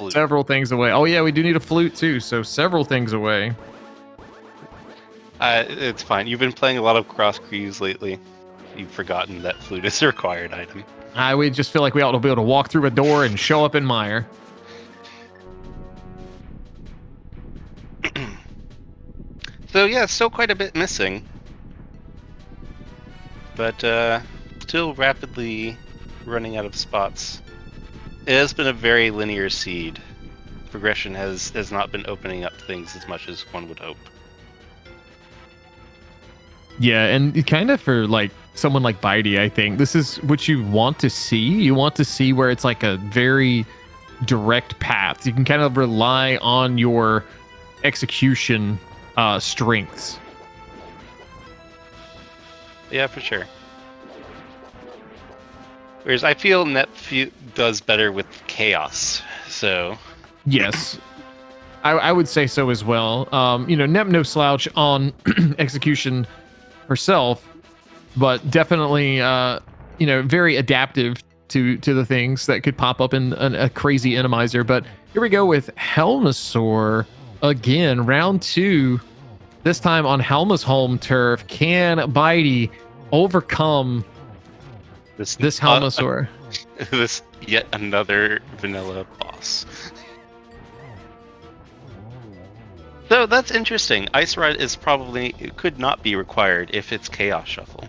several things away. Oh yeah, we do need a flute too. So several things away. It's fine. You've been playing a lot of cross crews lately. You've forgotten that flute is a required item. We just feel like we ought to be able to walk through a door and show up in Mire. So yeah, still quite a bit missing. But still rapidly running out of spots. It has been a very linear seed. Progression has not been opening up things as much as one would hope. Yeah, and kind of for like someone like bydey, I think this is what you want to see. You want to see where it's like a very direct path. You can kind of rely on your execution strengths. Yeah, for sure. Whereas I feel Nephew does better with chaos. So Yes, I would say so as well. Nep no slouch on execution herself, but definitely very adaptive to the things that could pop up in a crazy Enemizer. But here we go with Helmasaur again, round 2. This time on Helma's home turf. Can bydey overcome this Helmasaur? This yet another vanilla boss. So that's interesting. Ice Ride is it could not be required if it's Chaos Shuffle.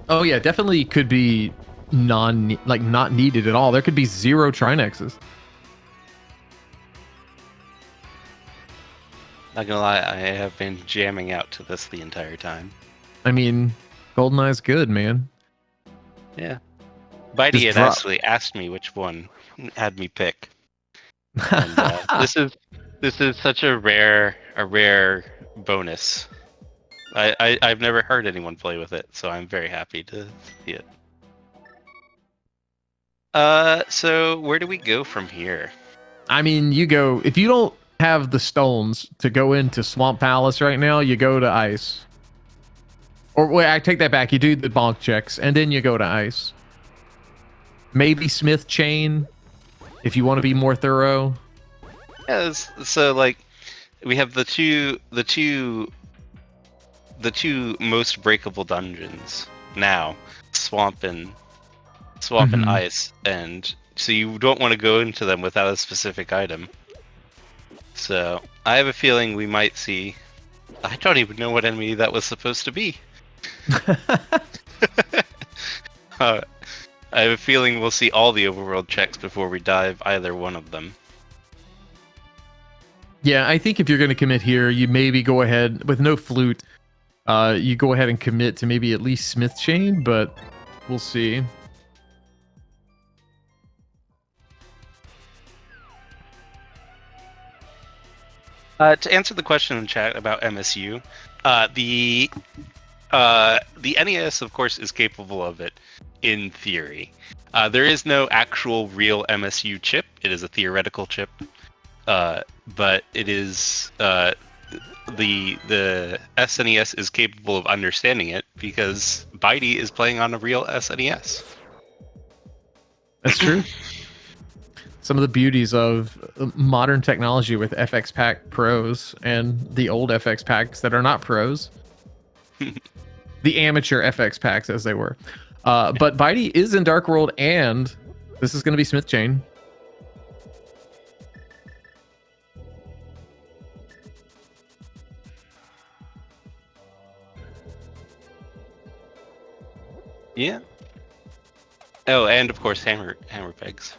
Oh yeah, definitely could be not needed at all. There could be 0 Trinexes. Not gonna lie, I have been jamming out to this the entire time. I mean, GoldenEye's good, man. Yeah. bydey had actually asked me which one had me pick. And, this is such a rare bonus. I've never heard anyone play with it, so I'm very happy to see it. So where do we go from here? I mean, if you don't have the stones to go into Swamp Palace right now, you go to Ice. Or wait, I take that back. You do the bonk checks, and then you go to Ice. Maybe Smith Chain, if you want to be more thorough. Yeah, so like we have the two most breakable dungeons now, Swamp and Ice, and so you don't want to go into them without a specific item. So I have a feeling we might see. I don't even know what enemy that was supposed to be. I have a feeling we'll see all the overworld checks before we dive either one of them. Yeah, I think if you're going to commit here, you maybe go ahead with no flute. You go ahead and commit to maybe at least Smith Chain, but we'll see. To answer the question in the chat about MSU, the NES, of course, is capable of it in theory. There is no actual real MSU chip. It is a theoretical chip. But it is the SNES is capable of understanding it because bydey is playing on a real SNES. That's true. Some of the beauties of modern technology with FX Pack Pros and the old FX Packs that are not pros. The amateur FX Packs, as they were. But bydey is in Dark World, and this is going to be Smith Chain. Yeah. Oh, and of course hammer pegs.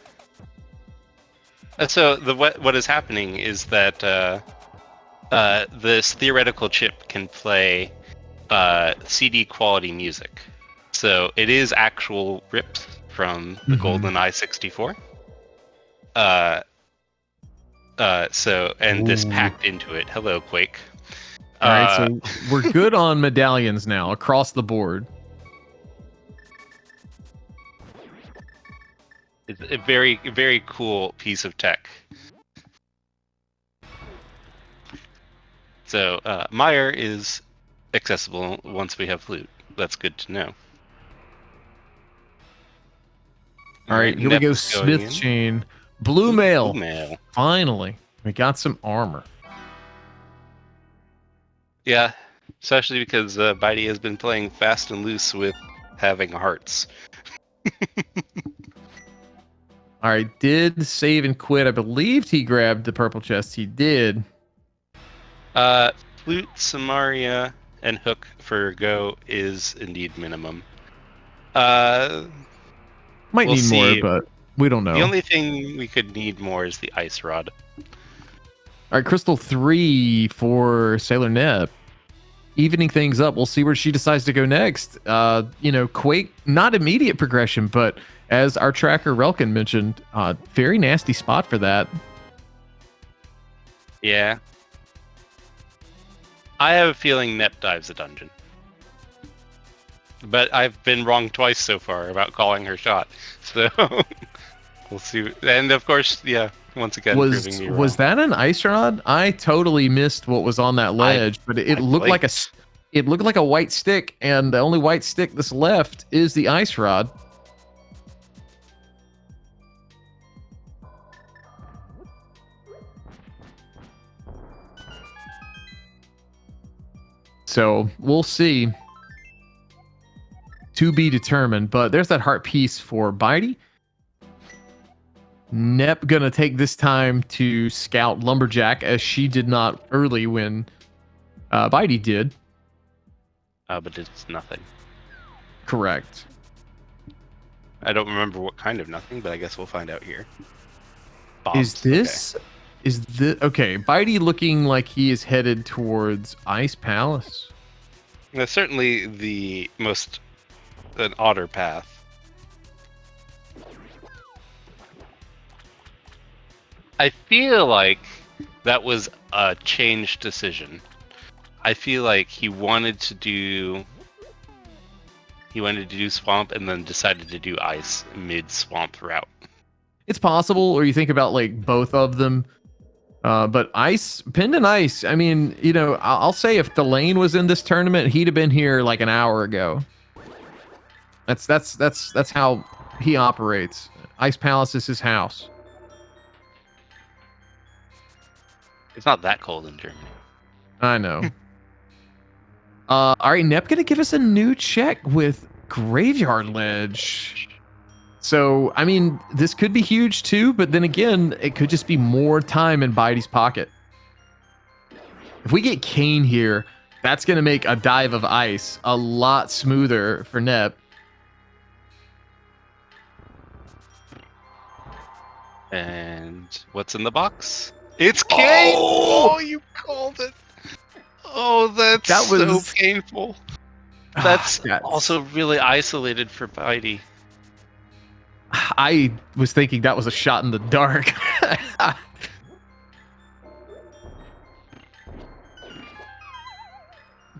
So what is happening is that this theoretical chip can play CD quality music. So it is actual rips from the GoldenEye 64. This packed into it. Hello, Quake. All right, so we're good on medallions now across the board. It's a very, very cool piece of tech. So Mire is accessible once we have loot. That's good to know. All right, here we go. Smith Chain, Blue Mail. Finally, we got some armor. Yeah, Especially because bydey has been playing fast and loose with having hearts. All right, did save and quit. I believed he grabbed the purple chest. He did. Flute, Somaria, and Hook for Go is indeed minimum. Might We'll need more, see. but we don't know. The only thing we could need more is the Ice Rod. All right, Crystal 3 for Sailor Nep. Evening things up. We'll see where she decides to go next. Quake, not immediate progression, but as our tracker Relkin mentioned, very nasty spot for that. Yeah. I have a feeling Nep dives a dungeon. But I've been wrong twice so far about calling her shot. So we'll see. And of course, yeah, once again, proving me wrong. Was that an ice rod? I totally missed what was on that ledge, but it looked like a white stick, and the only white stick that's left is the ice rod. So we'll see. To be determined, but there's that heart piece for bydey. Nep gonna take this time to scout Lumberjack, as she did not early when bydey did. But it's nothing. Correct. I don't remember what kind of nothing, but I guess we'll find out here. Is this okay? Bydey looking like he is headed towards Ice Palace. That's certainly the most an odder path. I feel like that was a changed decision. I feel like he wanted to do swamp and then decided to do ice mid swamp route. It's possible, or you think about like both of them. But ice, pinned and ice. I mean, I'll say if Delane was in this tournament, he'd have been here like an hour ago. That's how he operates. Ice Palace is his house. It's not that cold in Germany. I know. All right, Nep gonna give us a new check with Graveyard Ledge. So, I mean, this could be huge too, but then again, it could just be more time in bydey's pocket. If we get Kane here, that's gonna make a dive of ice a lot smoother for Nep. And what's in the box? It's Kane! Oh, you called it! Oh, that was so painful. That's also really isolated for bydey. I was thinking that was a shot in the dark.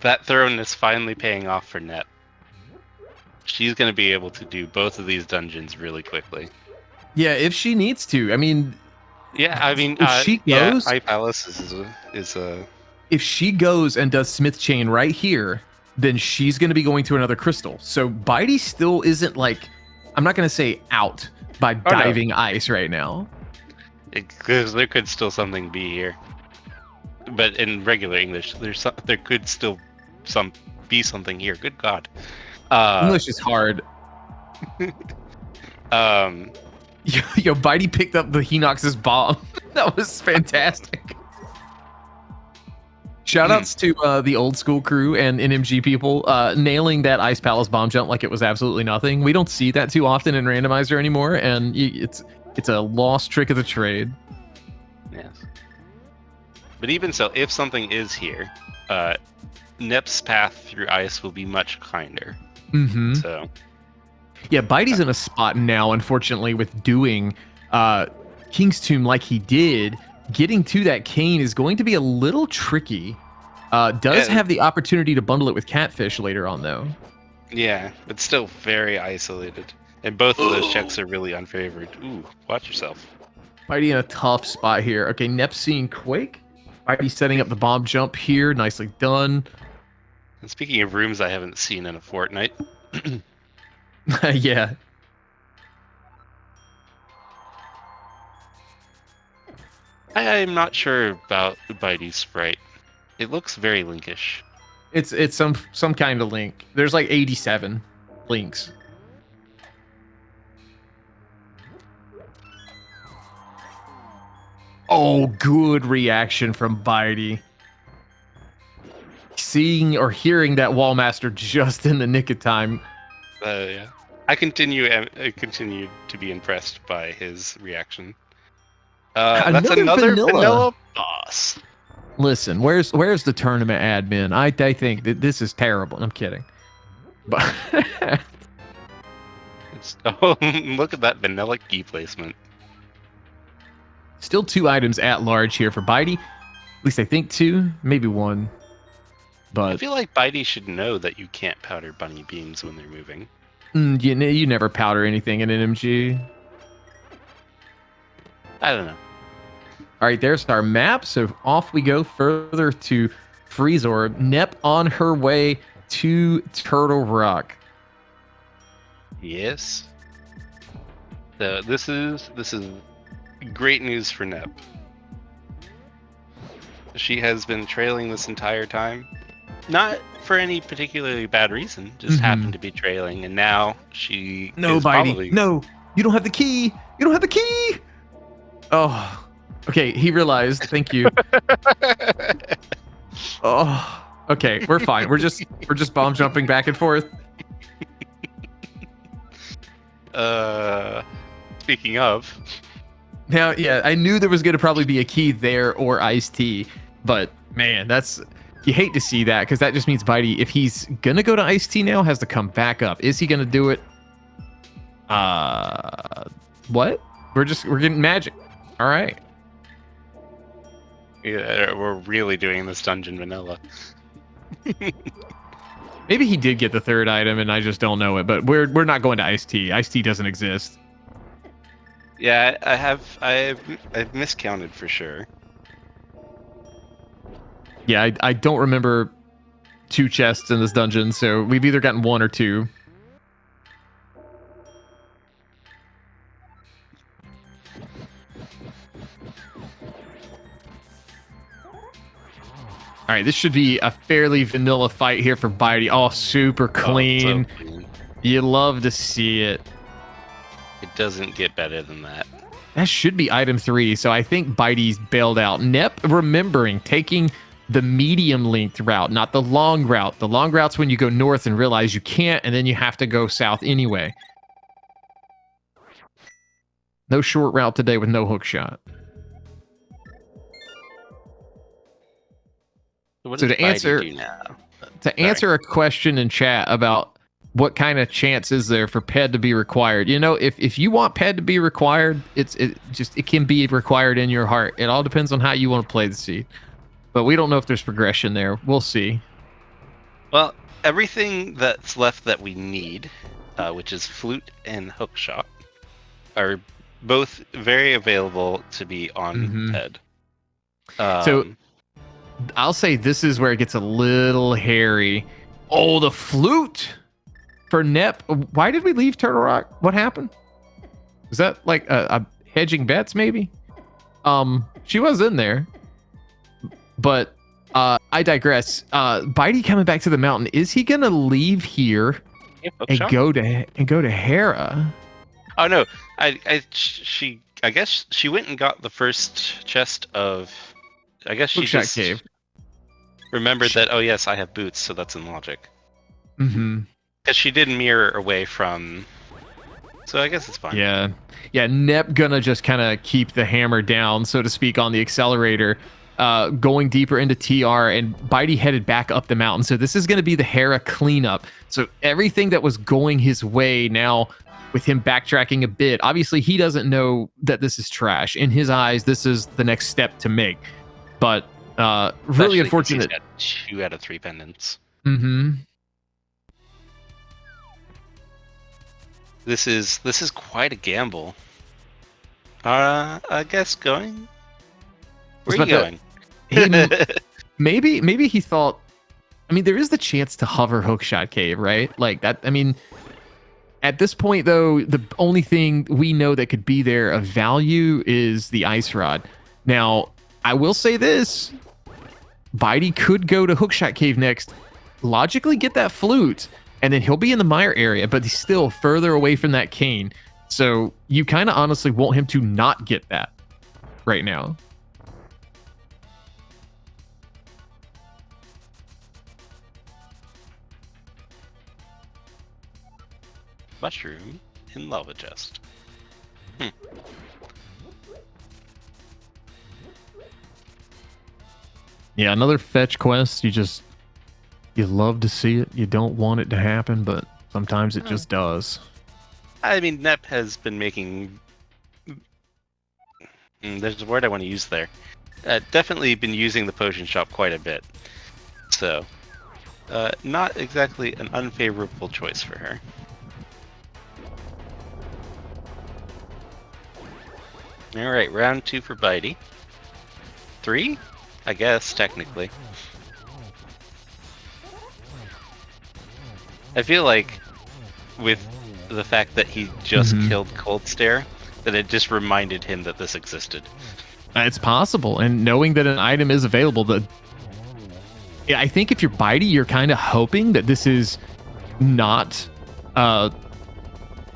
That throwness finally paying off for Nep. She's going to be able to do both of these dungeons really quickly. Yeah, if she needs to. I mean, yeah, I mean, if she goes, High Palace is a. If she goes and does Smith Chain right here, then she's going to be going to another crystal. So bydey still isn't like, I'm not going to say out by diving ice right now. Because there could still something be here, but in regular English, there could still be something here. Good God, English is hard. Yo, bydey picked up the Henox's bomb. That was fantastic. Shoutouts to the old school crew and NMG people nailing that Ice Palace bomb jump like it was absolutely nothing. We don't see that too often in Randomizer anymore, and it's a lost trick of the trade. Yes. But even so, if something is here, Nep's path through ice will be much kinder. Mm-hmm. So. Yeah, bydey's in a spot now, unfortunately, with doing King's Tomb like he did. Getting to that cane is going to be a little tricky. Does have the opportunity to bundle it with Catfish later on, though. Yeah, but still very isolated. And both of those checks are really unfavored. Ooh, watch yourself. bydey in a tough spot here. Okay, Nep seeing Quake. bydey setting up the bomb jump here. Nicely done. And speaking of rooms I haven't seen in a fortnight. Yeah. I'm not sure about bydey's sprite. It looks very linkish. It's some kind of link. There's like 87 links. Oh, good reaction from Bydey. Seeing or hearing that Wallmaster just in the nick of time. Yeah. I continue to be impressed by his reaction. That's another vanilla boss. Listen, where's the tournament admin? I think that this is terrible. I'm kidding. But Look at that vanilla key placement. Still 2 items at large here for Bydey. At least I think 2, maybe 1. But I feel like Bydey should know that you can't powder bunny beams when they're moving. You never powder anything in an MG. I don't know. All right, there's our map. So off we go further to Freezor. Nep on her way to Turtle Rock. Yes. So this is great news for Nep. She has been trailing this entire time. Not for any particularly bad reason, just happened to be trailing, and now she No, is Bydey. probably... No, you don't have the key. You don't have the key. Oh, okay. He realized. Thank you. Oh, okay. We're fine. We're just bomb jumping back and forth. Speaking of, Now, yeah, I knew there was going to probably be a key there or iced tea, but man, you hate to see that because that just means Bydey, if he's gonna go to iced tea now, has to come back up. Is he gonna do it? What? We're getting magic. All right. yeah, we're really doing this dungeon vanilla. Maybe he did get the 3rd item and I just don't know it, but we're not going to iced tea. Iced tea doesn't exist. Yeah, I've miscounted for sure. Yeah, I don't remember 2 chests in this dungeon, so we've either gotten 1 or 2. All right, this should be a fairly vanilla fight here for Bydey. Oh, super clean. So clean. You love to see it. It doesn't get better than that. That should be item 3, so I think Bydey's bailed out. Nep, remembering, taking the medium length route, not the long route. The long route's when you go north and realize you can't, and then you have to go south anyway. No short route today with no hook shot. So to answer a question in chat about what kind of chance is there for PED to be required, if you want PED to be required, it can be required in your heart. It all depends on how you want to play the seed. But we don't know if there's progression there. We'll see. Well, everything that's left that we need, which is flute and hookshot, are both very available to be on PED. So I'll say this is where it gets a little hairy. Oh, the flute for Nep. Why did we leave Turtle Rock? What happened? Was that like a hedging bets maybe? She was in there. But I digress. Bydey coming back to the mountain. Is he gonna leave here and go to Hera? Oh no, I guess she went and got the first chest of. I guess she just cave. Remembered that. Oh yes, I have boots, so that's in logic. Mm-hmm. Because she did mirror away from. So I guess it's fine. Yeah. Nep gonna just kind of keep the hammer down, so to speak, on the accelerator. Going deeper into TR, and Bydey headed back up the mountain. So this is going to be the Hera cleanup. So everything that was going his way now, with him backtracking a bit, obviously he doesn't know that this is trash. In his eyes, this is the next step to make. But really unfortunate. He's got 2 out of 3 pendants. Mm-hmm. This is quite a gamble. I guess going. Where are you going? Maybe he thought. I mean, there is the chance to hover hookshot cave, right? Like that. I mean, at this point, though, the only thing we know that could be there of value is the ice rod. Now, I will say this: Bydey could go to hookshot cave next logically get that flute, and then he'll be in the Mire area, but he's still further away from that cane. So you kind of honestly want him to not get that right now. Mushroom in lava chest. Yeah, another fetch quest. You love to see it. You don't want it to happen, but sometimes it just does. I mean, Nep has been making... there's a word I want to use there. Definitely been using the potion shop quite a bit. So, not exactly an unfavorable choice for her. Alright, round 2 for bydey. 3? I guess, technically. I feel like, with the fact that he just killed Cold Stair, that it just reminded him that this existed. It's possible, and knowing that an item is available, yeah, I think if you're bydey, you're kind of hoping that this is not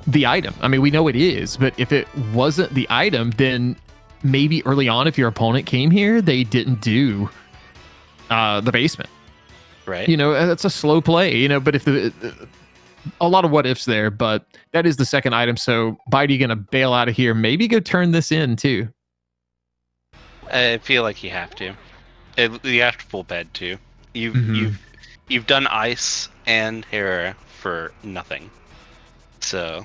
the item. I mean, we know it is, but if it wasn't the item, then maybe early on, if your opponent came here, they didn't do the basement. Right. You know, that's a slow play, you know, but if a lot of what ifs there, but that is the second item. So bydey gonna bail out of here, maybe go turn this in too. I feel like you have to. You have to full bed too. You've done ice and Hera for nothing. So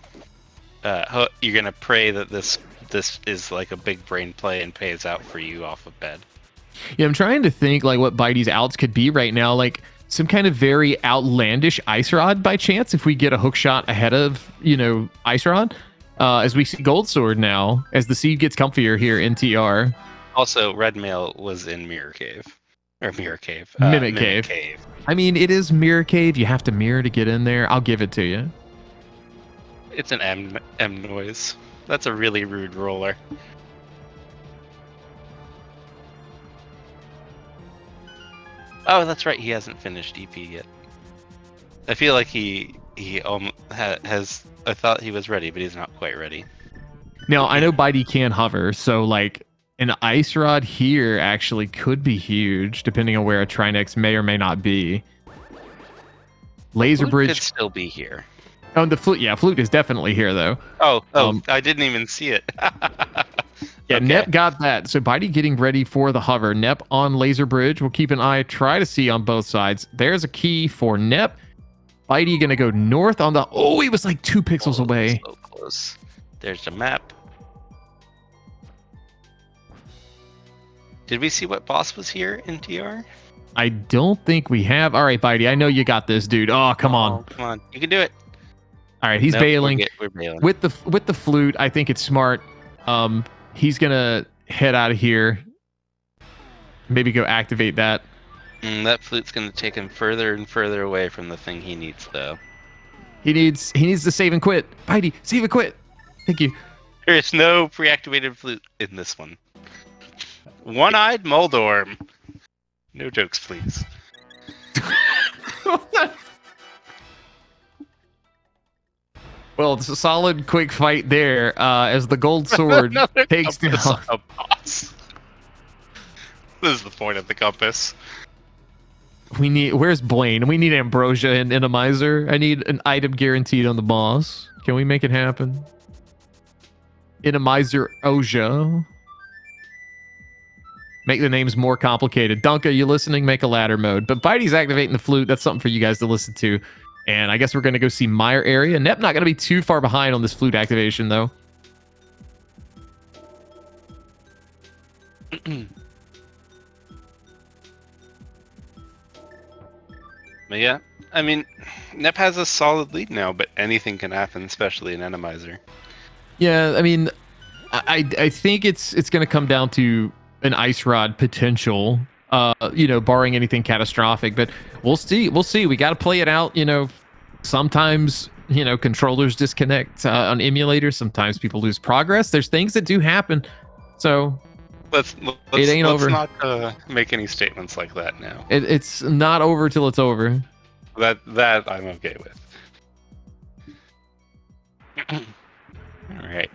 you're gonna pray that this is like a big brain play and pays out for you off of bed. Yeah, I'm trying to think like what bydey's outs could be right now, like some kind of very outlandish ice rod by chance if we get a hook shot ahead of, you know, ice rod. As we see gold sword now, as the seed gets comfier here in TR. Also, red mail was in Mirror Cave. Or Mirror Cave. Mimic Cave. I mean, it is Mirror Cave. You have to mirror to get in there. I'll give it to you. It's an M noise. That's a really rude roller. Oh, that's right. He hasn't finished EP yet. I feel like he has. I thought he was ready, but he's not quite ready. Now I know bydey can hover, so like an ice rod here actually could be huge, depending on where a Trinex may or may not be. Laser Flute bridge could still be here. Oh, the flute. Yeah, flute is definitely here though. Oh, I didn't even see it. Yeah, Okay. Nep got that. So bydey getting ready for the hover. Nep on laser bridge. We'll keep an eye, try to see on both sides. There's a key for Nep. bydey gonna go north on the. Oh, he was like 2 pixels away. So close. There's the map. Did we see what boss was here in TR? I don't think we have. All right, bydey. I know you got this, dude. Oh, come on. Come on. You can do it. All right, he's Nope, bailing. we're bailing. With the flute. I think it's smart. He's gonna head out of here. Maybe go activate that. That flute's gonna take him further and further away from the thing he needs, though. He needs to save and quit. bydey, save and quit. Thank you. There is no pre-activated flute in this one. One-eyed Moldorm. No jokes, please. Well, it's a solid, quick fight there as the gold sword takes down. A boss. This is the point of the compass. Where's Blaine? We need Ambrosia and Enemizer. I need an item guaranteed on the boss. Can we make it happen? Enemizer Oja. Make the names more complicated. Dunka, you listening? Make a ladder mode. But bydey's activating the flute. That's something for you guys to listen to. And I guess we're going to go see Mire area. Nep not going to be too far behind on this flute activation, though. But yeah, I mean, Nep has a solid lead now, but anything can happen, especially in Enemizer. Yeah, I mean, I think it's going to come down to an ice rod potential, you know, barring anything catastrophic. But we'll see. We'll see. We got to play it out. You know, sometimes, you know, controllers disconnect on emulators. Sometimes people lose progress. There's things that do happen. So Let's over. not make any statements like that now. it's not over till it's over. That I'm okay with. All right.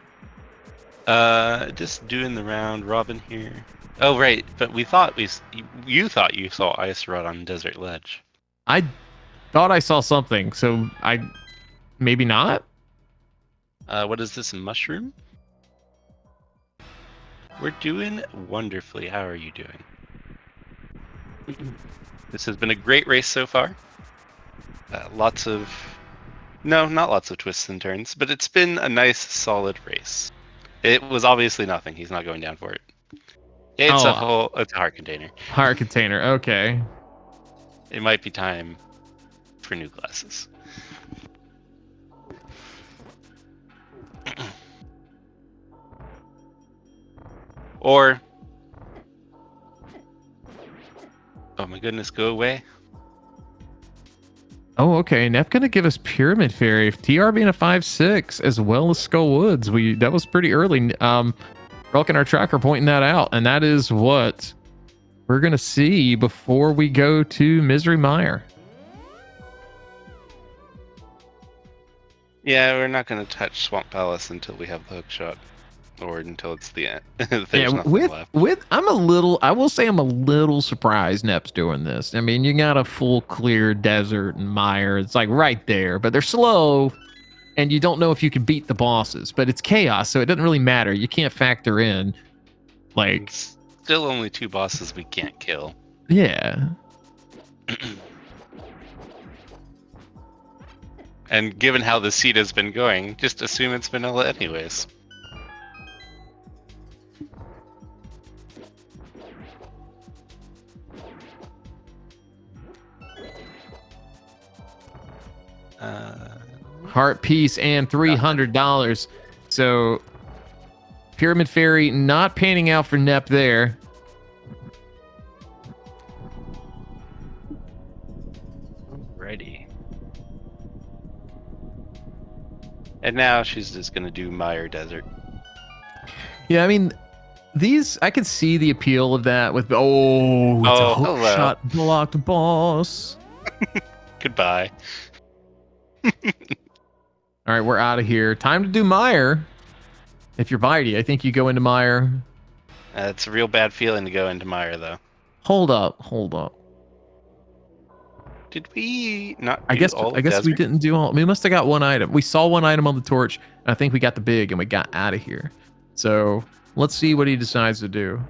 Just doing the round robin here. Oh right, but you thought you saw ice rod on desert ledge. I thought I saw something, so maybe not. What is this, a mushroom? We're doing wonderfully. How are you doing? This has been a great race so far. Not lots of twists and turns, but it's been a nice, solid race. It was obviously nothing. He's not going down for it. It's a heart container. Heart container. Okay. It might be time for new glasses. Or, oh my goodness, go away. Oh, okay. Nep gonna give us Pyramid Fairy. TR being a 5/6 as well as Skull Woods. That was pretty early. Relic and our tracker pointing that out, and that is what we're gonna see before we go to Misery Mire. Yeah, we're not going to touch Swamp Palace until we have the hook shot, or until it's the end. There's nothing left. I will say I'm a little surprised Nep's doing this. I mean, you got a full clear desert and mire. It's like right there, but they're slow, and you don't know if you can beat the bosses. But it's chaos, so it doesn't really matter. You can't factor in, like, It's still only 2 bosses we can't kill. Yeah. And given how the seed has been going, just assume it's vanilla anyways. Heart piece and $300. So Pyramid Fairy not panning out for Nep there. Alrighty. And now she's just gonna do Mire Desert. Yeah, I mean, these, I can see the appeal of that with, it's a hook shot blocked boss. Goodbye. All right, we're out of here. Time to do Mire. If you're bydey, I think you go into Mire. It's a real bad feeling to go into Mire, though. Hold up. Did we not? I guess we didn't do all. We must have got one item. We saw one item on the torch. And I think we got the big, and we got out of here. So let's see what he decides to do.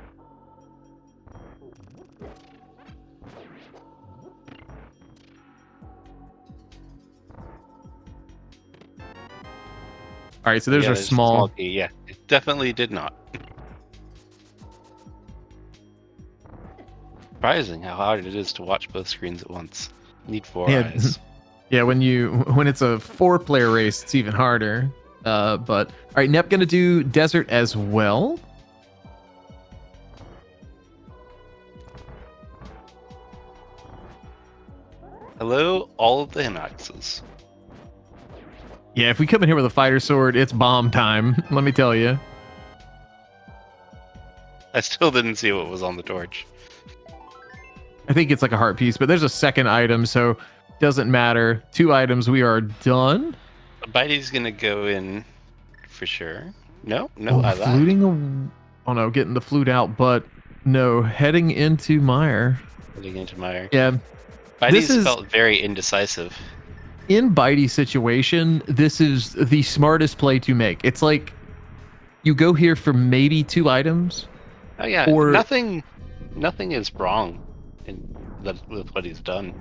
All right, so there's a small key. Yeah, it definitely did not. Surprising how hard it is to watch both screens at once. Need 4 eyes. Yeah, when it's a 4-player race, it's even harder. But all right, Nep gonna do desert as well. Hello, all of the Hinoxes. Yeah, if we come in here with a fighter sword, it's bomb time. Let me tell you. I still didn't see what was on the torch. I think it's like a heart piece, but there's a second item, so doesn't matter. 2 items, we are done. Bydey's gonna go in for sure. No, I lied. Oh no, getting the flute out, but no, heading into Mire. Heading into Mire. Yeah. Bydey's felt very indecisive. In bydey's situation, this is the smartest play to make. It's like you go here for maybe 2 items. Oh yeah, or nothing is wrong with what he's done.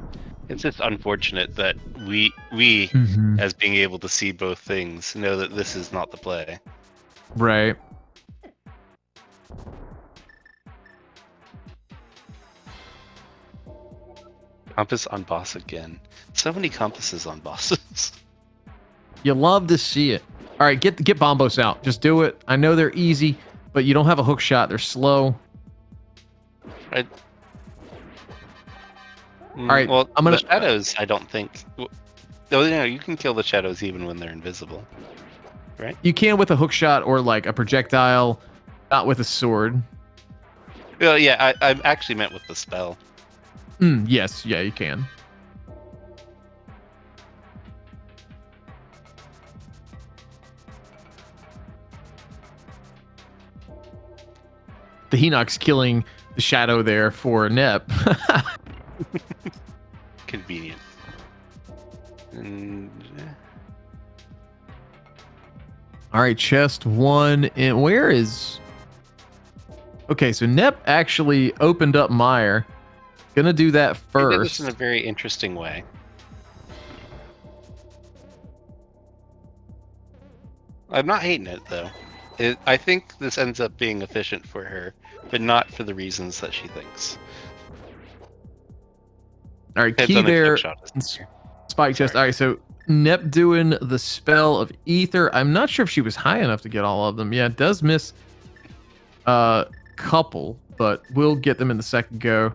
It's just unfortunate that we as being able to see both things know that this is not the play. Right. Compass on boss again. So many compasses on bosses. You love to see it. All right, get Bombos out. Just do it. I know they're easy, but you don't have a hook shot. They're slow. Right. All right. Well, the shadows, I don't think. You can kill the shadows even when they're invisible, right? You can with a hook shot or like a projectile, not with a sword. Well, yeah, I actually meant with the spell. Yes, yeah, you can. the Hinox killing the shadow there for Nep. Convenient. And All right, chest 1. And where is... Okay, so Nep actually opened up Mire. Gonna do that he did this first. in a very interesting way. I'm not hating it though. I think this ends up being efficient for her, but not for the reasons that she thinks. All right, Depends key on if there. Hookshot is there. Spike chest. Sorry. All right, so Nep doing the spell of ether. I'm not sure if she was high enough to get all of them. Yeah, it does miss a couple, but we'll get them in the second go.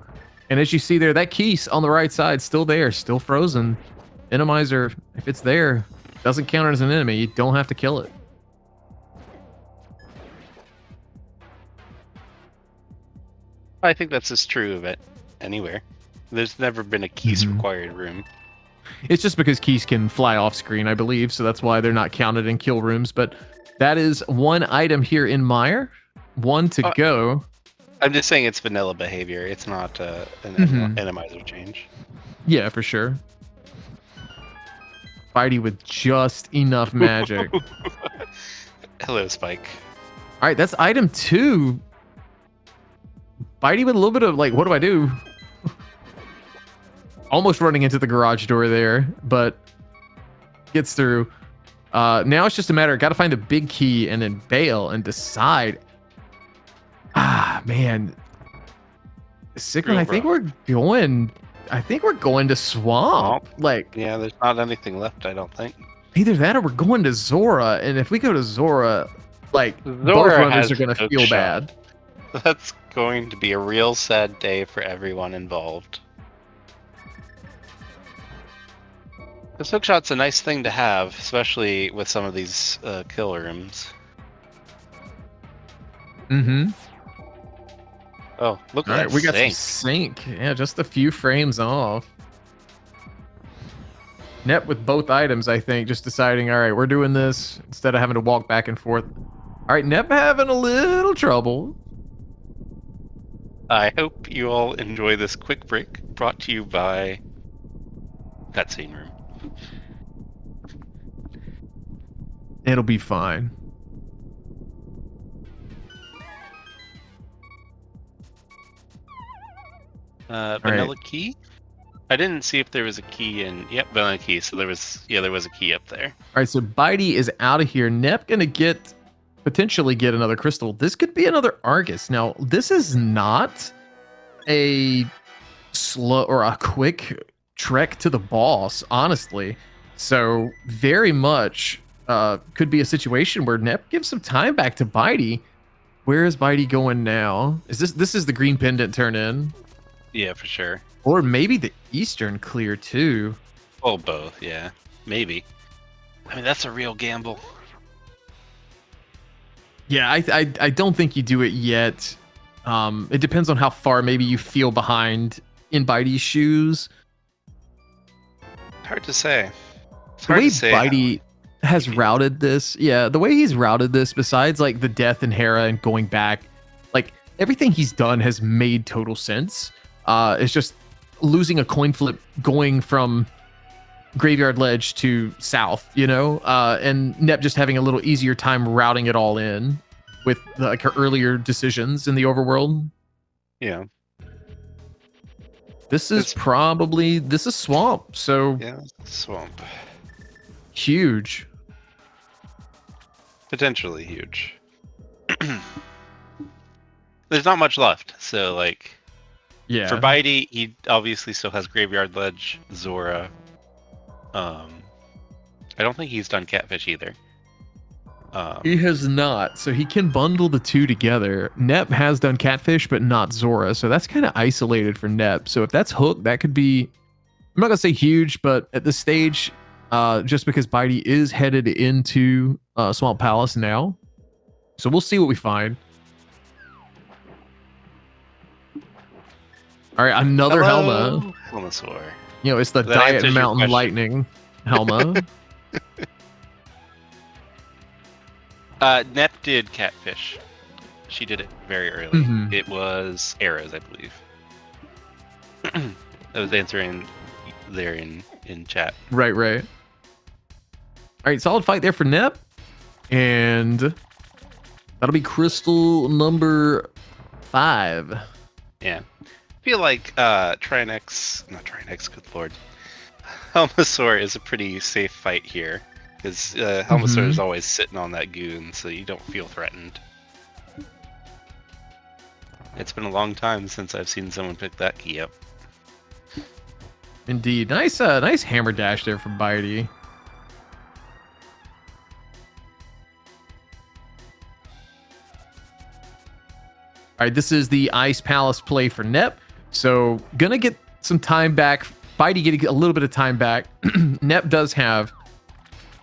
And as you see there, that key on the right side still there, still frozen. Enemizer, if it's there, doesn't count as an enemy. You don't have to kill it. I think that's as true of it anywhere. There's never been a keys required room. It's just because keys can fly off screen, I believe, so that's why they're not counted in kill rooms. But that is one item here in Mire. One to go. I'm just saying it's vanilla behavior. It's not an enemizer change. Yeah, for sure. Bydey with just enough magic. All Hello, Spike. right, that's item 2. Bydey with a little bit of like, what do I do? Almost running into the garage door there, but gets through. Now it's just a matter of got to find the big key and then bail and decide. Ah, man. Sickland, I think we're going to swamp. Like, Yeah, there's not anything left, I don't think. either that or we're going to Zora. And if we go to Zora, like, both Zora runners has are going to hook feel shot. bad. That's going to be a real sad day for everyone involved. This hookshot's a nice thing to have, especially with some of these kill rooms. Mm-hmm. Oh, look All at right, that we got some sink. sync. Yeah, just a few frames off. Net with both items, I think, just deciding, all right, we're doing this instead of having to walk back and forth. All right, Nep having a little trouble. I hope you all enjoy this quick break brought to you by that scene room. It'll be fine. Vanilla key? I didn't see if there was a key in. Yep, vanilla key. So there was a key up there. All right, so Bydey is out of here. Nep gonna potentially get another crystal. This could be another Argus. Now, this is not a slow or a quick trek to the boss, honestly. So very much could be a situation where Nep gives some time back to Bydey. Where is Bydey going now? Is this is the green pendant turn in? Yeah, for sure. Or maybe the eastern clear too. Well, both. Yeah, maybe. I mean, that's a real gamble. Yeah, I don't think you do it yet. It depends on how far maybe you feel behind in Bydey's shoes. Hard to say. It's The hard way to say. Bydey has routed this, yeah, the way he's routed this, besides like the death in Hera and going back, like everything he's done has made total sense. It's just losing a coin flip going from Graveyard Ledge to south, and Nep just having a little easier time routing it all in with like her earlier decisions in the overworld. Yeah. This is swamp, so Yeah, swamp. huge. Potentially huge. There's not much left, so like Yeah. for Bydey, he obviously still has Graveyard Ledge, Zora. I don't think he's done Catfish either. He has not, so he can bundle the two together. Nep has done Catfish, but not Zora, so that's kind of isolated for Nep. So if that's Hook, that could be, I'm not gonna say huge, but at this stage, just because Bydey is headed into Swamp Palace now, so we'll see what we find. All right, another Helma. Helmasaur. It's the That Diet answers your Mountain question. Lightning Helma. Nep did Catfish. She did it very early. Mhm. It was arrows, I believe. I was answering there in chat. Right. All right, solid fight there for Nep. And that'll be crystal number 5. Yeah. I feel like not Trinex, good lord. Helmasaur is a pretty safe fight here. Because Helmasaur is always sitting on that goon, so you don't feel threatened. It's been a long time since I've seen someone pick that key up. Indeed. Nice hammer dash there from bydey. All right, this is the Ice Palace play for Nep. So gonna get some time back. bydey getting a little bit of time back. Nep does have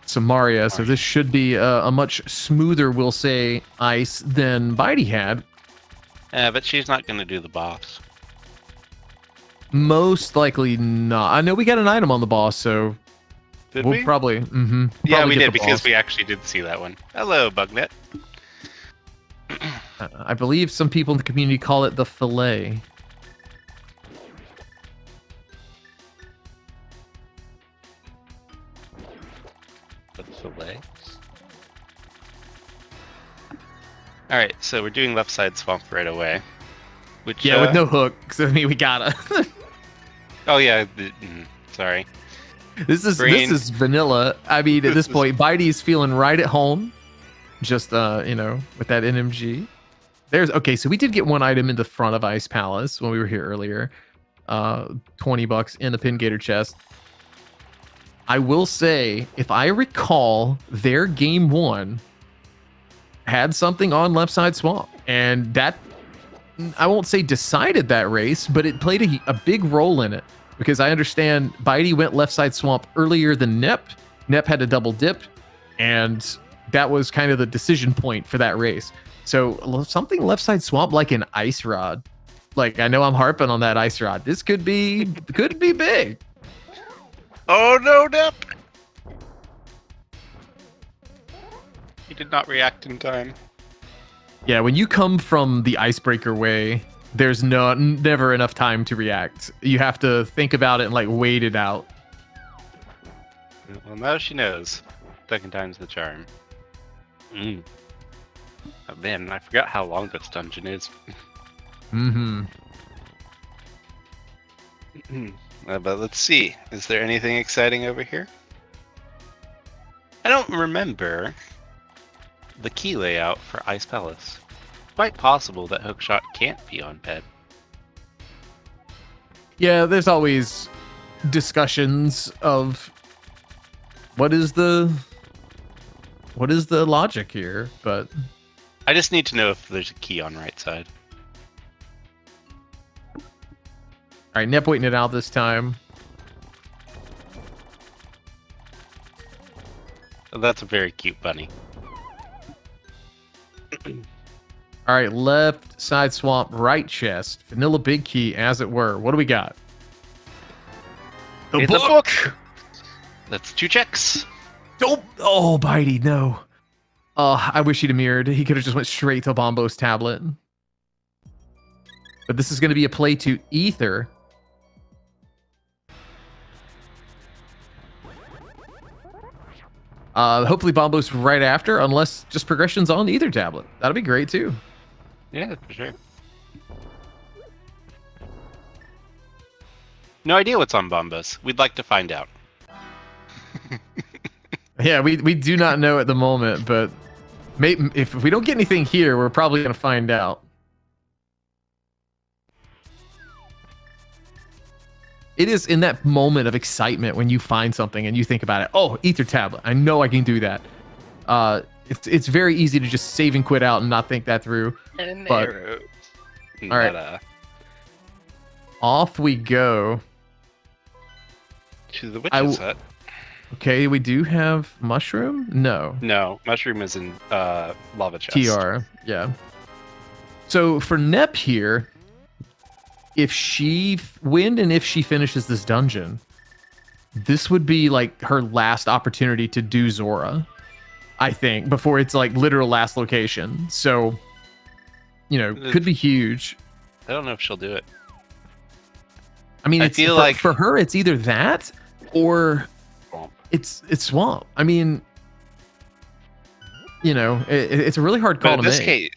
Somaria, so this should be a much smoother, we'll say, ice than bydey had. But she's not going to do the boss. Most likely not. I know we got an item on the boss, so Did we'll we? probably. Yeah, we get did the because boss. we actually did see that one. Hello, Bugnet. I believe some people in the community call it the fillet. The legs. All right, so we're doing left side swamp right away. Which Yeah, with no hook. So I mean, we gotta. Oh yeah, sorry. This is vanilla. I mean, at this point, bydey's feeling right at home. Just with that NMG. Okay, so we did get one item in the front of Ice Palace when we were here earlier. $20 in the pin gator chest. I will say, if I recall, their game 1 had something on left side swamp, and that, I won't say decided that race, but it played a big role in it, because I understand bydey went left side swamp earlier than Nep. Nep had a double dip, and that was kind of the decision point for that race. So something left side swamp like an ice rod. Like, I know I'm harping on that ice rod. This could be big. Oh no, Nep! He did not react in time. Yeah, when you come from the icebreaker way, there's never enough time to react. You have to think about it and like wait it out. Well, now she knows. Second time's the charm. Oh, man, I forgot how long this dungeon is. But let's see. Is there anything exciting over here? I don't remember the key layout for Ice Palace. Quite possible that Hookshot can't be on ped. Yeah, there's always discussions of what is the logic here, but I just need to know if there's a key on right side. all right, Nep waiting it out this time. Oh, that's a very cute bunny. All right, left side swamp, right chest, vanilla big key, as it were. What do we got? It's a book. That's 2 checks. Don't. Oh, bydey, no. Oh, I wish he'd have mirrored. He could have just went straight to Bombo's tablet. But this is going to be a play to Ether. Hopefully Bombo's right after, unless just progression's on Ether tablet. That'd be great too. Yeah, for sure. No idea what's on Bombos. We'd like to find out. Yeah, we do not know at the moment, but maybe if we don't get anything here, we're probably going to find out. It is in that moment of excitement when you find something and you think about it. Oh, Ether tablet. I know I can do that. It's very easy to just save and quit out and not think that through. But, all right. Off we go. To the witch's hut. Okay, we do have mushroom? No. No, mushroom is in lava chest. TR, yeah. So for Nep here, if she finishes this dungeon, this would be like her last opportunity to do Zora, I think, before it's like literal last location. So could be huge. I don't know if she'll do it. I mean, I it's feel like for her, it's either that or Swamp. it's swamp. I mean, it's a really hard call to make.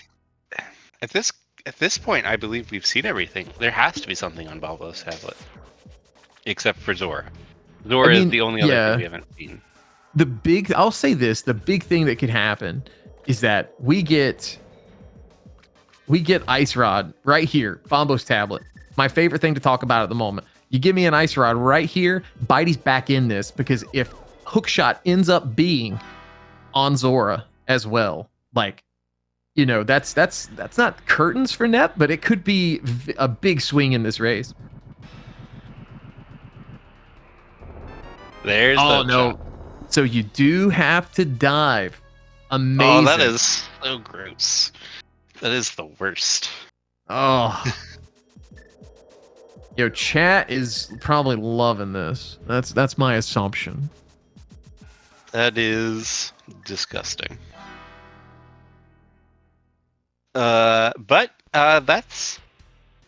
At this point, I believe we've seen everything. There has to be something on Balbo's tablet, except for Zora. Zora is the only other thing we haven't seen. I'll say this: the big thing that could happen is that we get Ice Rod right here, Bombo's tablet. My favorite thing to talk about at the moment. You give me an Ice Rod right here, Bidey's back in this, because if Hookshot ends up being on Zora as well, like, that's not curtains for Nep, but it could be a big swing in this race. There's the no. shot. So you do have to dive. Amazing. Oh, that is so gross. That is the worst. Oh. Yo, chat is probably loving this. That's my assumption. That is disgusting. But that's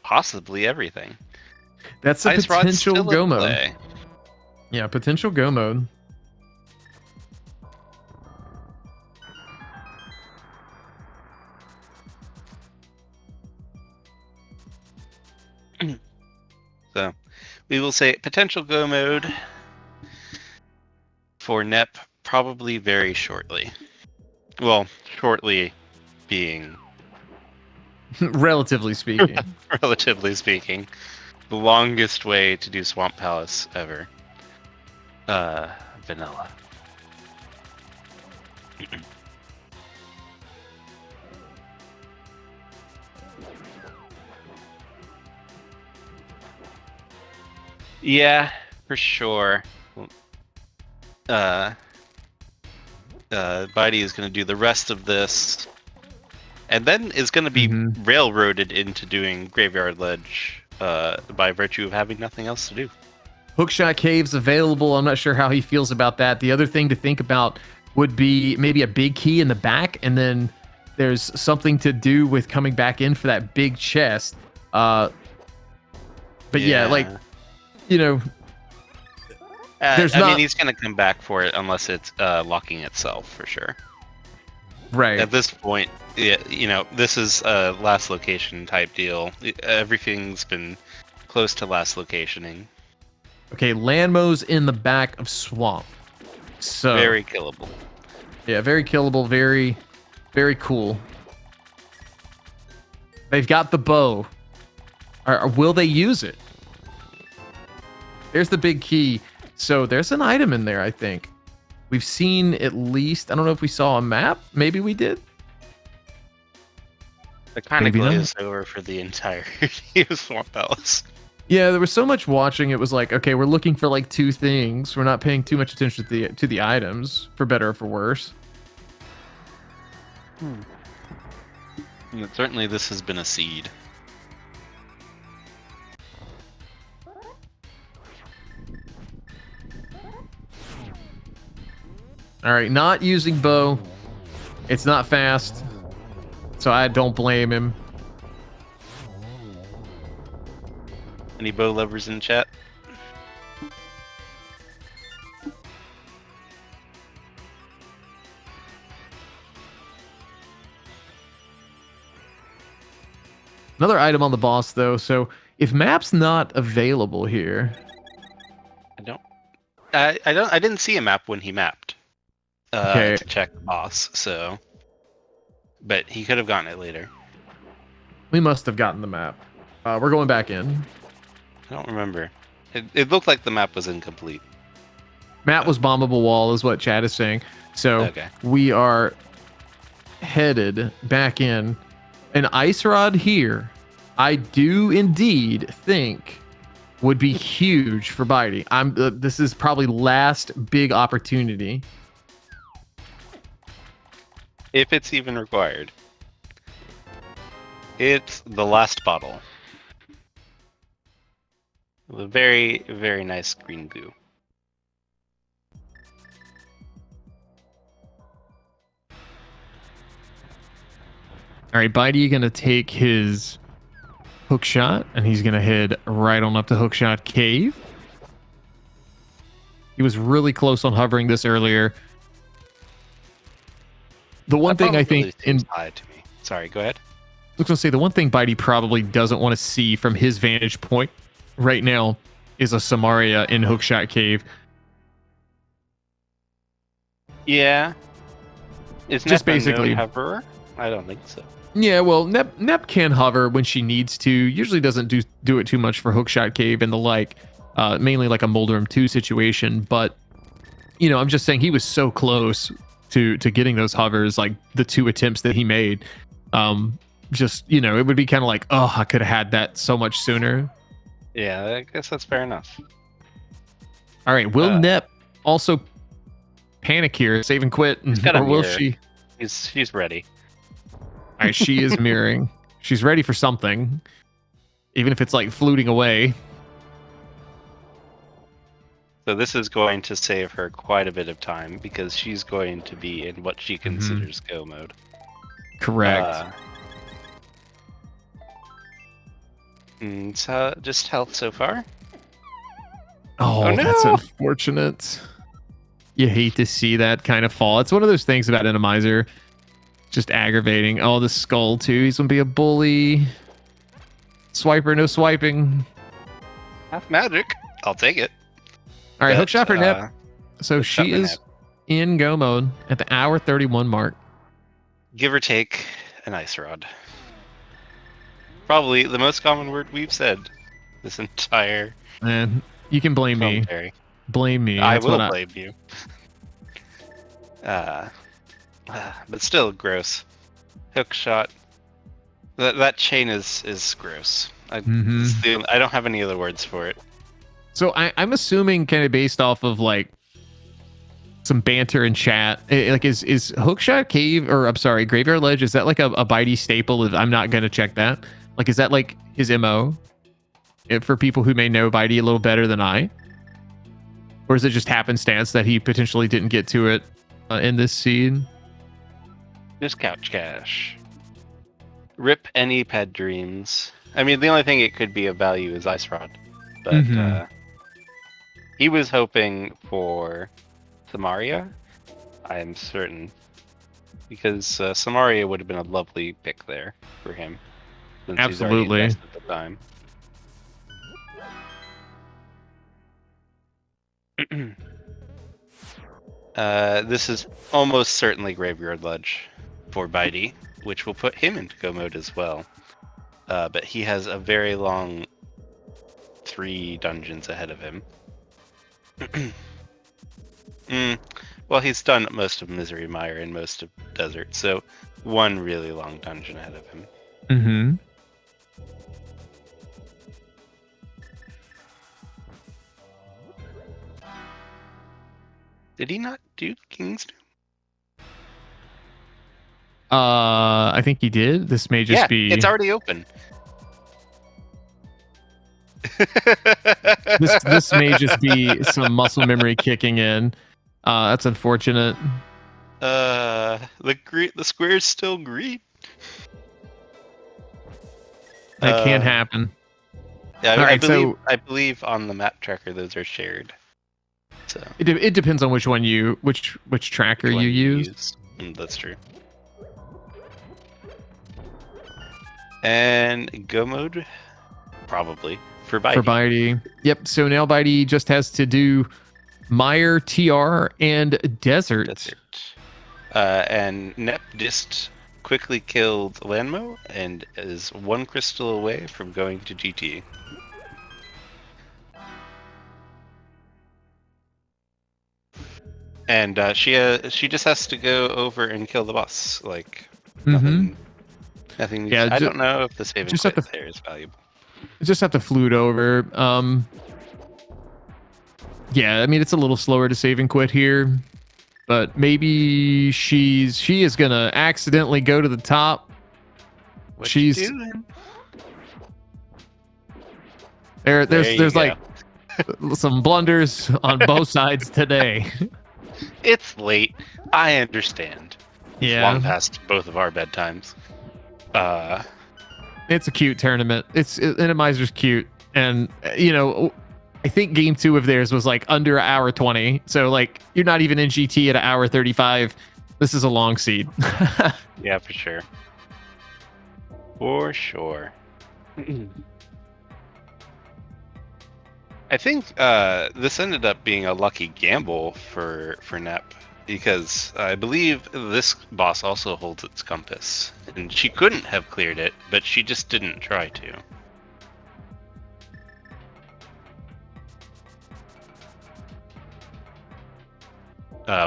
possibly everything. That's a Ice Rod's potential still go in mode. play. Yeah, potential go mode. So we will say potential go mode for Nep probably very shortly. Well, shortly being Relatively speaking. relatively speaking, the longest way to do Swamp Palace ever. Vanilla. Yeah, for sure. Bidey is going to do the rest of this, and then is going to be railroaded into doing Graveyard Ledge by virtue of having nothing else to do. Hookshot Cave's available. I'm not sure how he feels about that. The other thing to think about would be maybe a big key in the back, and then there's something to do with coming back in for that big chest. But yeah, like, there's I mean, he's going to come back for it unless it's locking itself for sure. Right. At this point, this is a last location type deal. Everything's been close to last locationing. Okay, Landmo's in the back of Swamp. So very killable. Yeah, very killable, very, very cool. They've got the bow. Will they use it? There's the big key. So there's an item in there, I think. We've seen at least, I don't know if we saw a map. Maybe we did. It kind of glazed over for the entirety of Swamp Palace. Yeah, there was so much watching. It was like, okay, we're looking for like two things. We're not paying too much attention to the items, for better or for worse. And certainly, this has been a seed. All right, not using bow. It's not fast, so I don't blame him. Any bow lovers in chat? Another item on the boss, though. So if map's not available here, I didn't see a map when he mapped. Okay. To check the boss. So, but he could have gotten it later. We must have gotten the map. We're going back in. I don't remember. It looked like the map was incomplete. Map was bombable wall, is what chat is saying. So we are headed back in. An ice rod here, I do indeed think would be huge for Bidey. This is probably last big opportunity. If it's even required. It's the last bottle. A very, very nice green goo. All right, bydey gonna take his hook shot, and he's gonna head right on up to Hookshot Cave. He was really close on hovering this earlier. The one thing I think seems high to me. Sorry, go ahead. I was gonna say the one thing bydey probably doesn't want to see from his vantage point right now is a Somaria in Hookshot Cave. Yeah. Is Just Nep a basically known hoverer? I don't think so. Yeah, well, Nep can hover when she needs to. Usually doesn't do it too much for Hookshot Cave and the like. Mainly like a Moldrum 2 situation. But, you know, I'm just saying he was so close to getting those hovers, like the 2 attempts that he made. Just, you know, it would be kind of like, oh, I could have had that so much sooner. Yeah, I guess that's fair enough. All right, will Nep also panic here, save and quit? Or will she? She's ready. All right, she is mirroring. She's ready for something, even if it's like fluting away. So this is going to save her quite a bit of time because she's going to be in what she considers go mode. Correct. So just health so far. Oh, no! That's unfortunate. You hate to see that kind of fall. It's one of those things about Enemizer. Just aggravating. Oh, the skull too. He's gonna be a bully. Swiper, no swiping. Half magic. I'll take it. All right, hook shot for Nep. So hook shot she for is Nep. in go mode at the hour 31 mark. Give or take an ice rod. Probably the most common word we've said this entire And you can blame me. commentary. Blame me. I That's will what blame you. But still gross. Hook shot. That chain is gross. I don't have any other words for it. So I'm assuming kind of based off of like some banter in chat. Like is Hookshot Cave, or I'm sorry, Graveyard Ledge, is that like a bydey staple? If I'm not gonna check that. Like, is that like his MO? For people who may know bydey a little better than I, or is it just happenstance that he potentially didn't get to it in this seed? Just couch cash. Rip any pet dreams. I mean, the only thing it could be of value is Ice Rod, but he was hoping for Somaria, I am certain, because Somaria would have been a lovely pick there for him. Since Absolutely. He's already invested the time. This is almost certainly Graveyard Ledge for bydey, which will put him into go mode as well. But he has a very long 3 dungeons ahead of him. Well, he's done most of Misery Mire and most of Desert, so 1 really long dungeon ahead of him. Mm-hmm. Did he not do King's Doom? I think he did. This may just be. It's already open. This may just be some muscle memory kicking in. That's unfortunate. The square's still green. That can't happen. Yeah, Alright, I believe on the map tracker those are shared. So It depends on which one which tracker you use. That's true. And go mode, probably for bydey. For bydey. Yep. So now bydey just has to do Mire, TR, and Desert. And Nep just quickly killed Lanmo and is 1 crystal away from going to GT. And she just has to go over and kill the boss. Like nothing. Nothing. Yeah, I don't know if the saving just quit have to, there is valuable. Just have to flute over. Yeah, I mean it's a little slower to save and quit here, but maybe she is gonna accidentally go to the top. What you doing? There's like some blunders on both sides today. It's late. I understand. Yeah. Long past both of our bedtimes. It's a cute tournament. Enemizer's cute, and I think game 2 of theirs was like under an hour 20. So like you're not even in GT at an hour 35. This is a long seed. Yeah, for sure. For sure. I think this ended up being a lucky gamble for Nep, because I believe this boss also holds its compass, and she couldn't have cleared it, but she just didn't try to.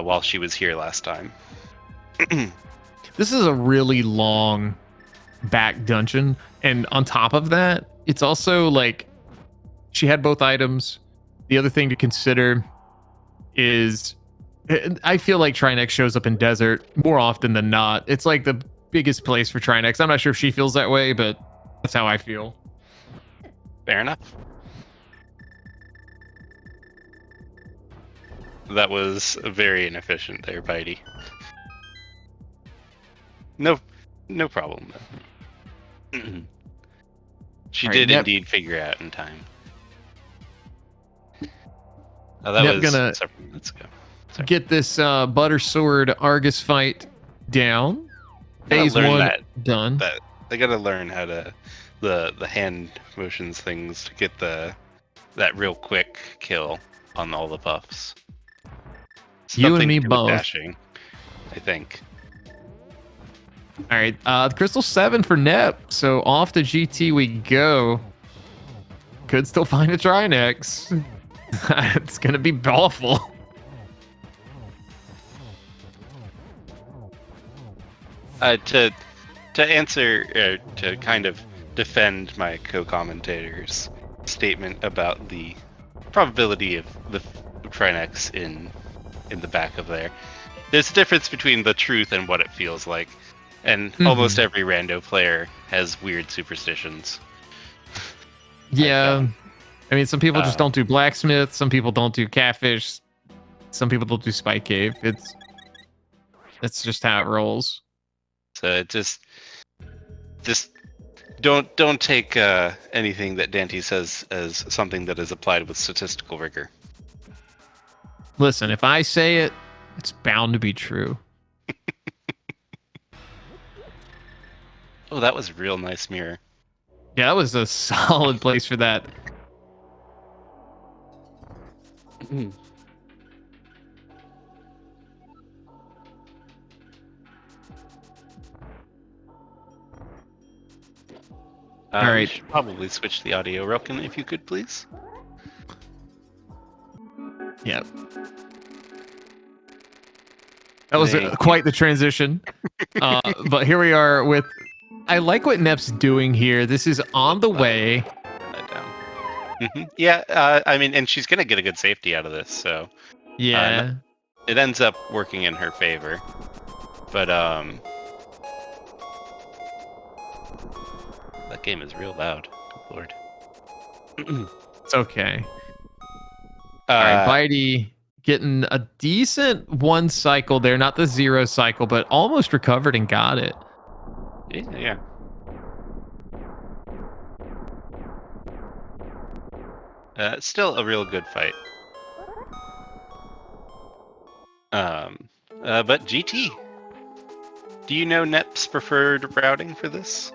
While she was here last time. This is a really long back dungeon, and on top of that, it's also like she had both items. The other thing to consider is I feel like Trinex shows up in desert more often than not. It's like the biggest place for Trinex. I'm not sure if she feels that way, but that's how I feel. Fair enough. That was very inefficient there, Bitey. No problem though. She did indeed figure out in time. Oh, that was gonna several minutes ago. Sorry. Get this Butter Sword Argus fight down. Phase 1 done. They gotta learn how to the hand motions things to get that real quick kill on all the buffs. You and me both. Dashing, I think. All right, Crystal 7 for Nep. So off to GT we go. Could still find a Trinex. It's gonna be awful. To answer, to kind of defend my co-commentator's statement about the probability of the Trinex in the back of there. There's a difference between the truth and what it feels like. And almost every rando player has weird superstitions. Yeah. I mean, some people just don't do blacksmith. Some people don't do catfish. Some people don't do spike cave. That's just how it rolls. So just don't take anything that Dante says as something that is applied with statistical rigor. Listen, if I say it, it's bound to be true. Oh, that was a real nice mirror. Yeah, that was a solid place for that. All right. We should probably switch the audio, Relkin, if you could, please. Yep. That was quite the transition. But here we are with... I like what Nep's doing here. This is on the way. Yeah, I mean, and she's going to get a good safety out of this, so... Yeah. It ends up working in her favor. But, that game is real loud. Good lord. It's okay. All right, Bitey getting a decent 1 cycle there. Not the 0 cycle, but almost recovered and got it. Yeah. Still a real good fight. But GT, do you know Nep's preferred routing for this?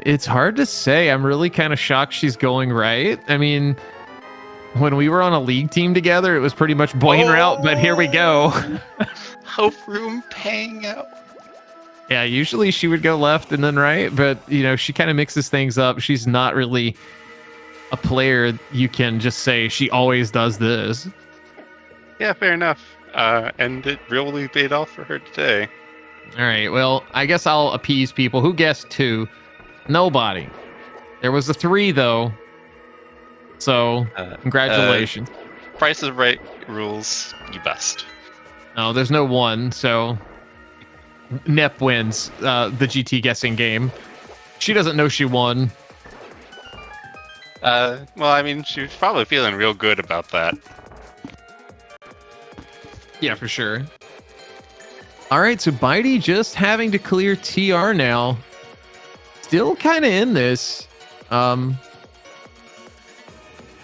It's hard to say. I'm really kind of shocked she's going right. I mean, when we were on a league team together, it was pretty much Boyne route, but here we go. Hope room paying out. Yeah, usually she would go left and then right, but she kind of mixes things up. She's not really a player you can just say she always does this. Yeah, fair enough. And it really paid off for her today. All right, well, I guess I'll appease people. Who guessed 2? Nobody. There was a 3, though. So, congratulations. Price is Right rules, you bust. No, there's no 1, so... Nep wins the GT guessing game. She doesn't know she won. Well, I mean, she was probably feeling real good about that. Yeah, for sure. All right, so Bitey just having to clear TR now. still kind of in this. But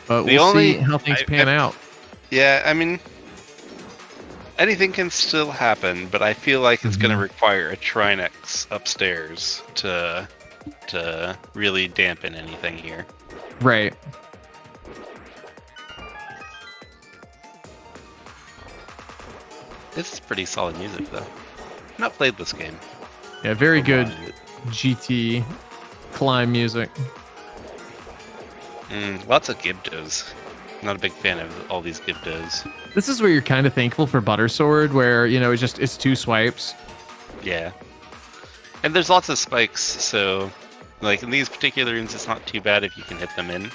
we'll see how things pan out. Yeah, I mean, anything can still happen, but I feel like it's going to require a Trinex upstairs to really dampen anything here. Right. This is pretty solid music, though. I've not played this game. Yeah, very good GT climb music. Lots of Gibdos. Not a big fan of all these Gibdos. This is where you're kind of thankful for Butter Sword, where, you know, it's 2 swipes. Yeah. And there's lots of spikes, so, like, in these particular rooms, it's not too bad if you can hit them in.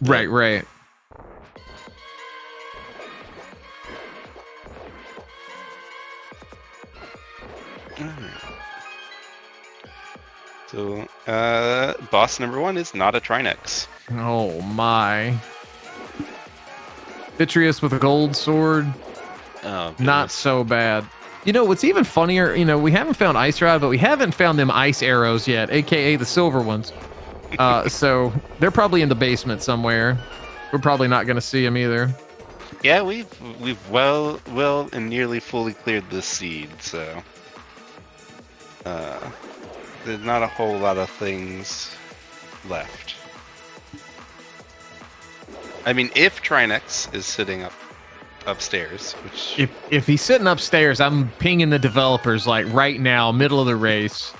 Right, right. So, boss number 1 is not a Trinex. Oh my. Vitreous with a gold sword. Oh, goodness. Not so bad. You know, what's even funnier, you know, we haven't found Ice Rod, but we haven't found them ice arrows yet, aka the silver ones. So they're probably in the basement somewhere. We're probably not going to see them either. Yeah, we've well and nearly fully cleared this seed, so there's not a whole lot of things left. I mean, if Trinex is sitting upstairs, which if he's sitting upstairs, I'm pinging the developers like right now, middle of the race.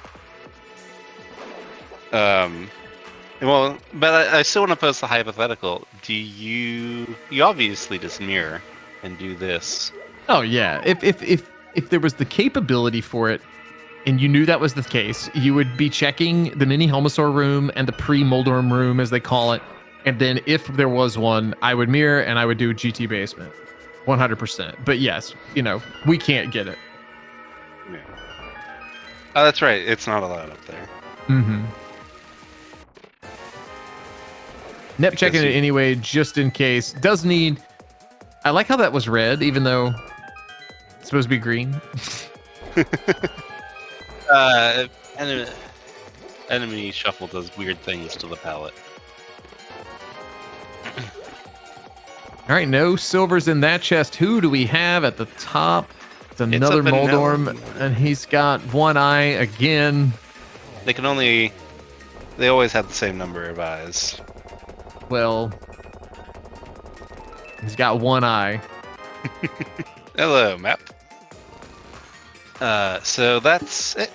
Well, but I still want to pose the hypothetical. Do you obviously just mirror and do this? Oh yeah, if there was the capability for it, and you knew that was the case, you would be checking the mini Helmasaur room and the pre-Moldorm room, as they call it. And then if there was one, I would mirror and I would do GT basement, 100%. But yes, you know, we can't get it. Yeah. Oh, that's right. It's not allowed up there. Mm-hmm. Nep checking it anyway, just in case. Does need. I like how that was red, even though it's supposed to be green. Enemy shuffle does weird things to the palette. All right, no silvers in that chest. Who do we have at the top? It's another Moldorm, and he's got one eye again. They always have the same number of eyes. Well, he's got one eye. Hello, map. So that's it.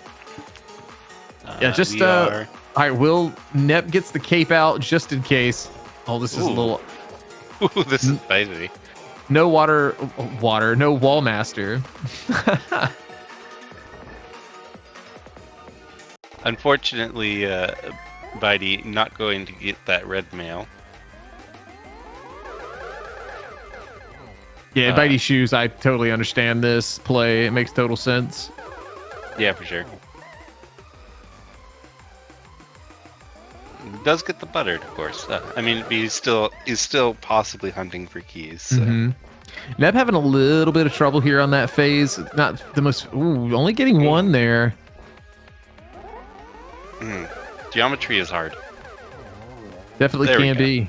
Yeah, just all right. Nep gets the cape out just in case. Oh, this is a little. Ooh, this is spicy. No water, no wall master. Unfortunately, bydey not going to get that red mail. Yeah, bydey shoes. I totally understand this play. It makes total sense. Yeah, for sure. Does get the buttered, of course. I mean, he's still possibly hunting for keys. So. Neb having a little bit of trouble here on that phase. Not the most. Ooh, only getting one there. Geometry is hard. Definitely can be.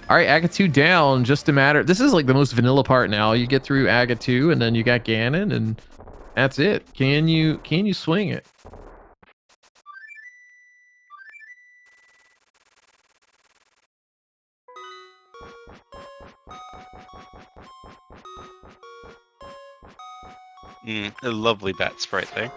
All right, Aga 2 down. Just a matter. This is like the most vanilla part now. You get through Aga 2, and then you got Ganon, and that's it. Can you swing it? A lovely bat sprite there.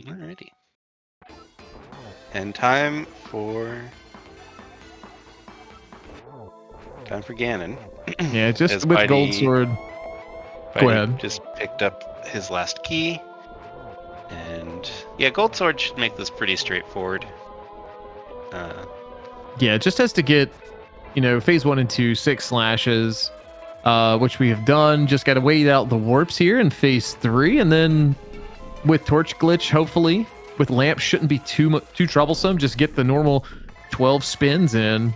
Alrighty. And time for Ganon. Yeah, just with gold sword. Go ahead. Just picked up his last key. And yeah, gold sword should make this pretty straightforward. Yeah, it just has to get, phase 1 and 2, 6 slashes, which we have done. Just got to wait out the warps here in phase 3, and then with torch glitch, hopefully, with lamp shouldn't be too troublesome. Just get the normal 12 spins in.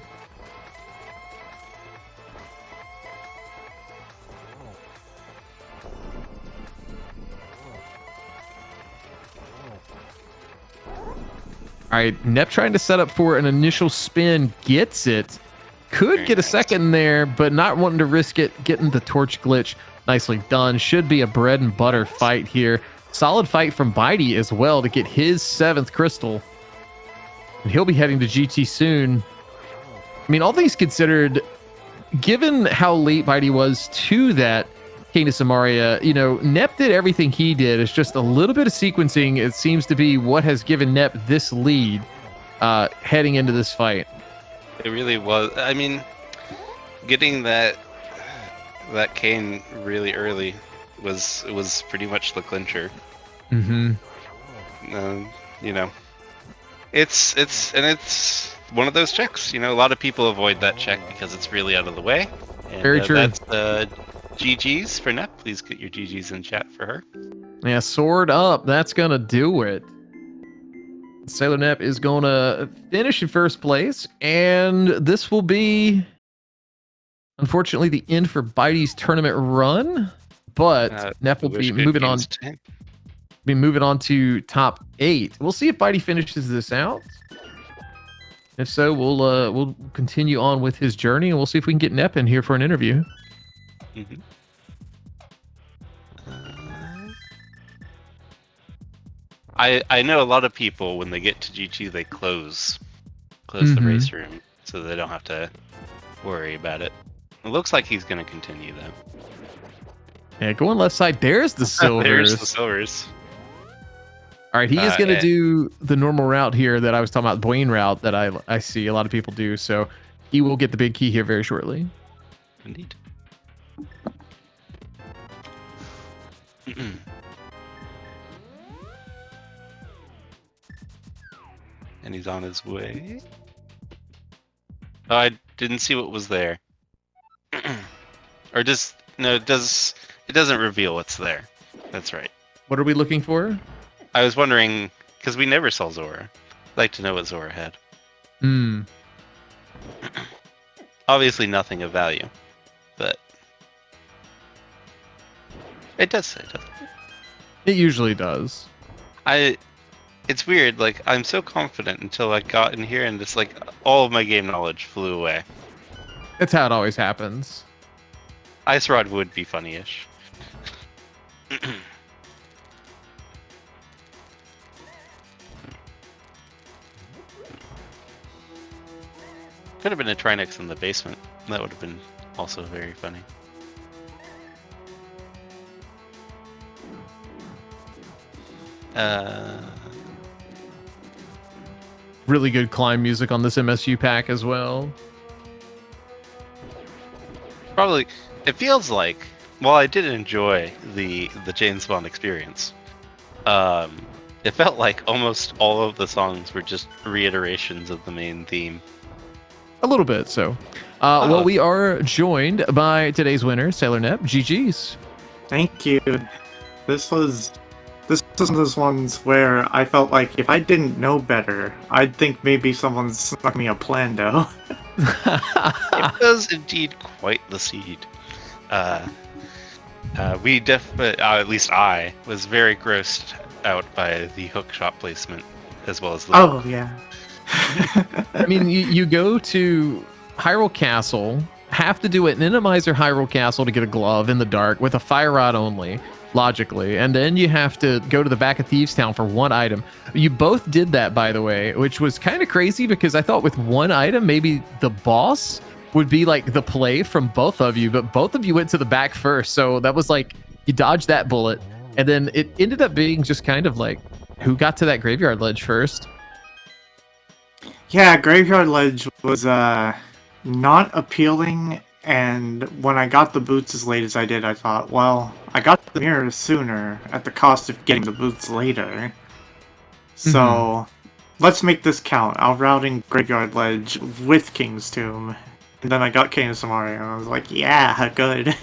All right, Nep trying to set up for an initial spin, gets it. Could Very get a nice. second there, but not wanting to risk it. Getting the torch glitch nicely done. Should be a bread and butter fight here. Solid fight from bydey as well to get his 7th crystal. And he'll be heading to GT soon. I mean, all things considered, given how late bydey was to that King of Somaria, you know, Nep did everything he did. It's just a little bit of sequencing. It seems to be what has given Nep this lead heading into this fight. It really was. I mean, getting that cane really early was pretty much the clincher. Mm-hmm. You know, it's one of those checks. You know, a lot of people avoid that check because it's really out of the way. And, Very true. That's GG's for Nep. Please get your GG's in chat for her. Yeah, sword up. That's gonna do it. Sailor Nep is gonna finish in first place, and this will be, unfortunately, the end for bydey's tournament run. But Nep will be moving on. Be moving on to top 8. We'll see if bydey finishes this out. If so, we'll continue on with his journey, and we'll see if we can get Nep in here for an interview. Mm-hmm. I know a lot of people, when they get to GT, they close the race room so they don't have to worry about it. It looks like he's going to continue though. Yeah, going left side. There's the silvers. There's the silvers. All right, he is going to do the normal route here that I was talking about, the Boyne route that I see a lot of people do. So he will get the big key here very shortly. Indeed. And he's on his way. Oh, I didn't see what was there. Or just no, it doesn't reveal what's there. That's right. What are we looking for? I was wondering, because we never saw Zora. I'd like to know what Zora had. Obviously nothing of value, but it does. It usually does. It's weird, like, I'm so confident until I got in here and just, like, all of my game knowledge flew away. That's how it always happens. Ice Rod would be funny-ish. Could have been a Trinix in the basement. That would have been also very funny. Really good climb music on this MSU pack as well. Probably, it feels like, while I did enjoy the chain spawn experience, it felt like almost all of the songs were just reiterations of the main theme. A little bit, so. Well, we are joined by today's winner, Sailor Nep. GG's. Thank you. This was one of those ones where I felt like if I didn't know better, I'd think maybe someone snuck me a Plando. It was indeed quite the seed. We definitely, at least I, was very grossed out by the hook shot placement, as well as the... Oh, yeah. I mean, you go to Hyrule Castle, have to do an Enemizer Hyrule Castle to get a glove in the dark with a fire rod only, logically, and then you have to go to the back of Thieves Town for one item. You both did that, by the way, which was kind of crazy because I thought with one item, maybe the boss would be like the play from both of you, but both of you went to the back first, so that was like, you dodged that bullet, and then it ended up being just kind of like, who got to that graveyard ledge first? Yeah, Graveyard Ledge was not appealing, and when I got the boots as late as I did, I thought, well, I got the mirror sooner at the cost of getting the boots later. So, let's make this count. I'll routing Graveyard Ledge with King's Tomb. And then I got King of Somaria, and I was like, yeah, good.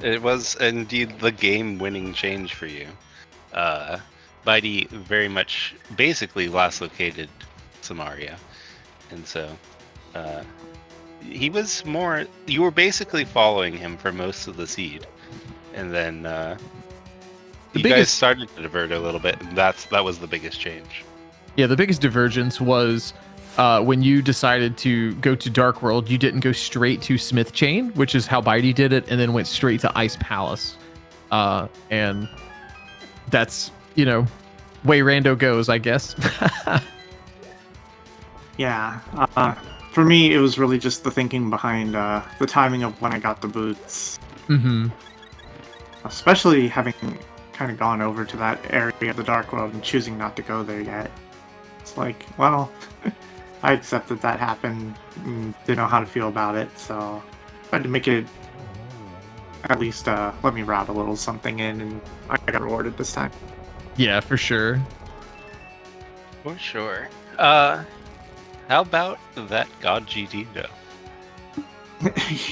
It was indeed the game-winning change for you. bydey very much basically last located Somaria, and so he was more, you were basically following him for most of the seed, and then you guys started to divert a little bit, and that was the biggest change. Yeah, the biggest divergence was when you decided to go to Dark World, you didn't go straight to Smith Chain, which is how bydey did it, and then went straight to Ice Palace. And that's, way Rando goes, I guess. Yeah. For me, it was really just the thinking behind the timing of when I got the boots. Mm-hmm. Especially having kind of gone over to that area of the Dark World and choosing not to go there yet. It's like, well, I accepted that happened and didn't know how to feel about it, so I tried to make it at least let me route a little something in, and I got rewarded this time. Yeah, for sure. For sure. How about that God GD though?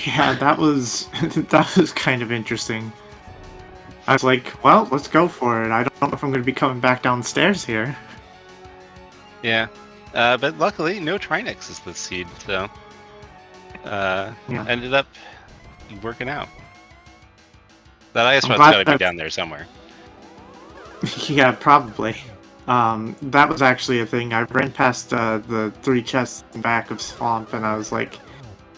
Yeah, that was kind of interesting. I was like, well, let's go for it. I don't know if I'm going to be coming back downstairs here. Yeah. But luckily, no Trinexes this seed, so ended up working out. That ice I'm one's glad got to be that- down there somewhere. Yeah, probably. That was actually a thing. I ran past the 3 chests in the back of Swamp, and I was like,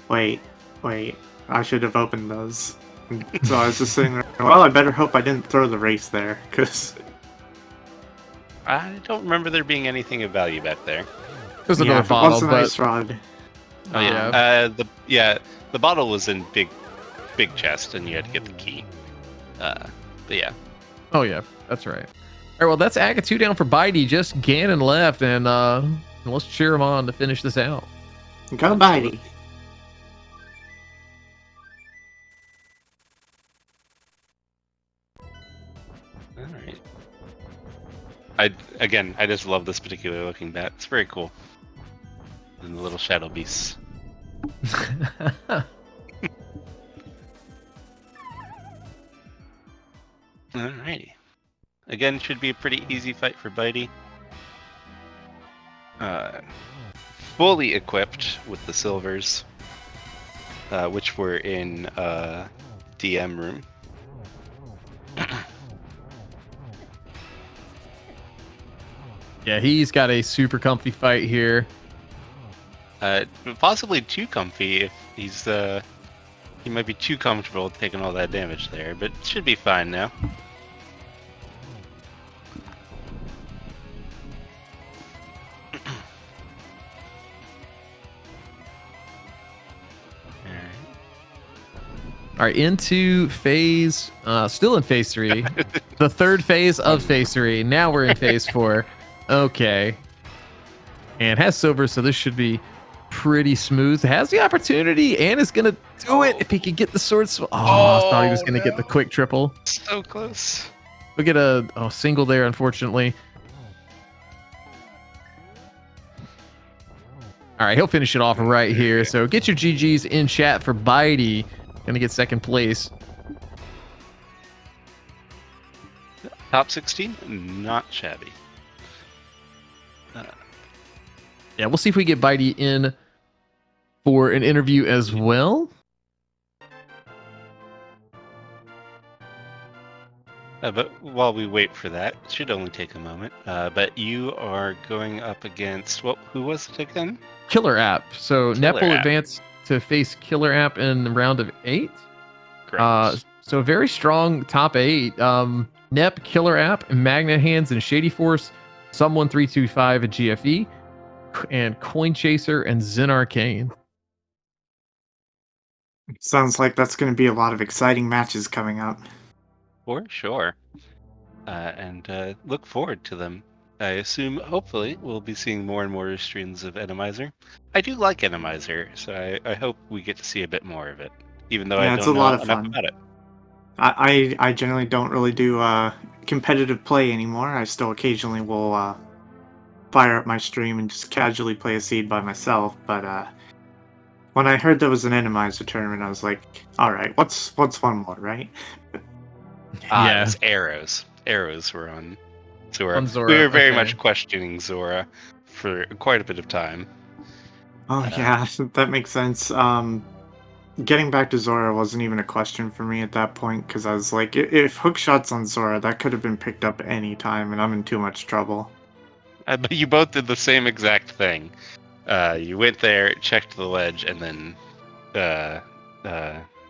wait, I should have opened those. And so I was just sitting there, well, I better hope I didn't throw the race there, because... I don't remember there being anything of value back there. There's Yeah, another if it bottle, wasn't but Ice Rod. Oh yeah. The bottle was in big chest, and you had to get the key. But yeah. oh yeah, that's right. All right, well, that's Aga 2 down for bydey. Just Ganon left, and let's cheer him on to finish this out. Go bydey. All right. I just love this particular looking bat. It's very cool. And the little shadow beasts. Alrighty. Again, should be a pretty easy fight for bydey. Fully equipped with the silvers, which were in DM room. Yeah, he's got a super comfy fight here. Possibly too comfy if he's he might be too comfortable taking all that damage there, but should be fine now. All right, into phase, still in phase 3, the third phase of phase 3. Now we're in phase 4. Okay. And has silver, so this should be pretty smooth. Has the opportunity and is going to do it if he can get the sword. I thought he was going to get the quick triple. So close. We'll get a single there, unfortunately. All right, he'll finish it off right here. So get your GGs in chat for bydey. Gonna get second place. Top 16, not shabby. Yeah, we'll see if we get bydey in for an interview as well. But while we wait for that, it should only take a moment. But you are going up against who was it again? Killer App. So Killer Nep will App. advance to face Killer App in the round of 8. Great. So very strong top 8. Nep, Killer App, Magnet Hands, and Shady Force, Someone 325 at GFE, and Coin Chaser and Zen Arcane. Sounds like that's going to be a lot of exciting matches coming up. For sure. And look forward to them. I assume, hopefully, we'll be seeing more and more streams of Enemizer. I do like Enemizer, so I hope we get to see a bit more of it, even though I it's don't a know lot of enough fun. about it. I generally don't really do competitive play anymore. I still occasionally will fire up my stream and just casually play a seed by myself. But when I heard there was an Enemizer tournament, I was like, all right, what's one more, right? Yeah. It's arrows. Arrows were on Zora. On Zora, We were very okay. much questioning Zora for quite a bit of time. Oh yeah, that makes sense. Getting back to Zora wasn't even a question for me at that point, because I was like, if hook shots on Zora, that could have been picked up any time, and I'm in too much trouble. But you both did the same exact thing. You went there, checked the ledge, and then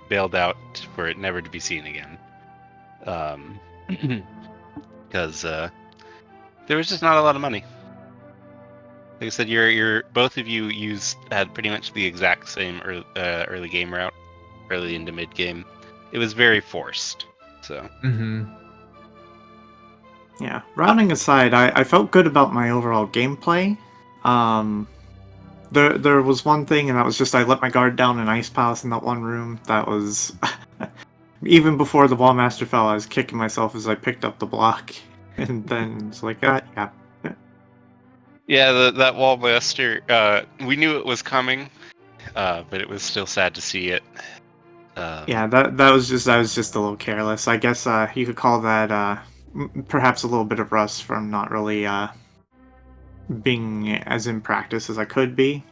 bailed out for it never to be seen again. Because there was just not a lot of money. Like I said, you're both of you had pretty much the exact same early game route, early into mid game. It was very forced. So. Mm-hmm. Yeah. Rounding aside, I felt good about my overall gameplay. There was one thing, and that was just I let my guard down in Ice Palace in that one room. That was even before the Wallmaster fell. I was kicking myself as I picked up the block, and then it's like, yeah. Yeah, that Wallmaster. We knew it was coming, but it was still sad to see it. Yeah, I was just a little careless. I guess you could call that perhaps a little bit of rust from not really being as in practice as I could be.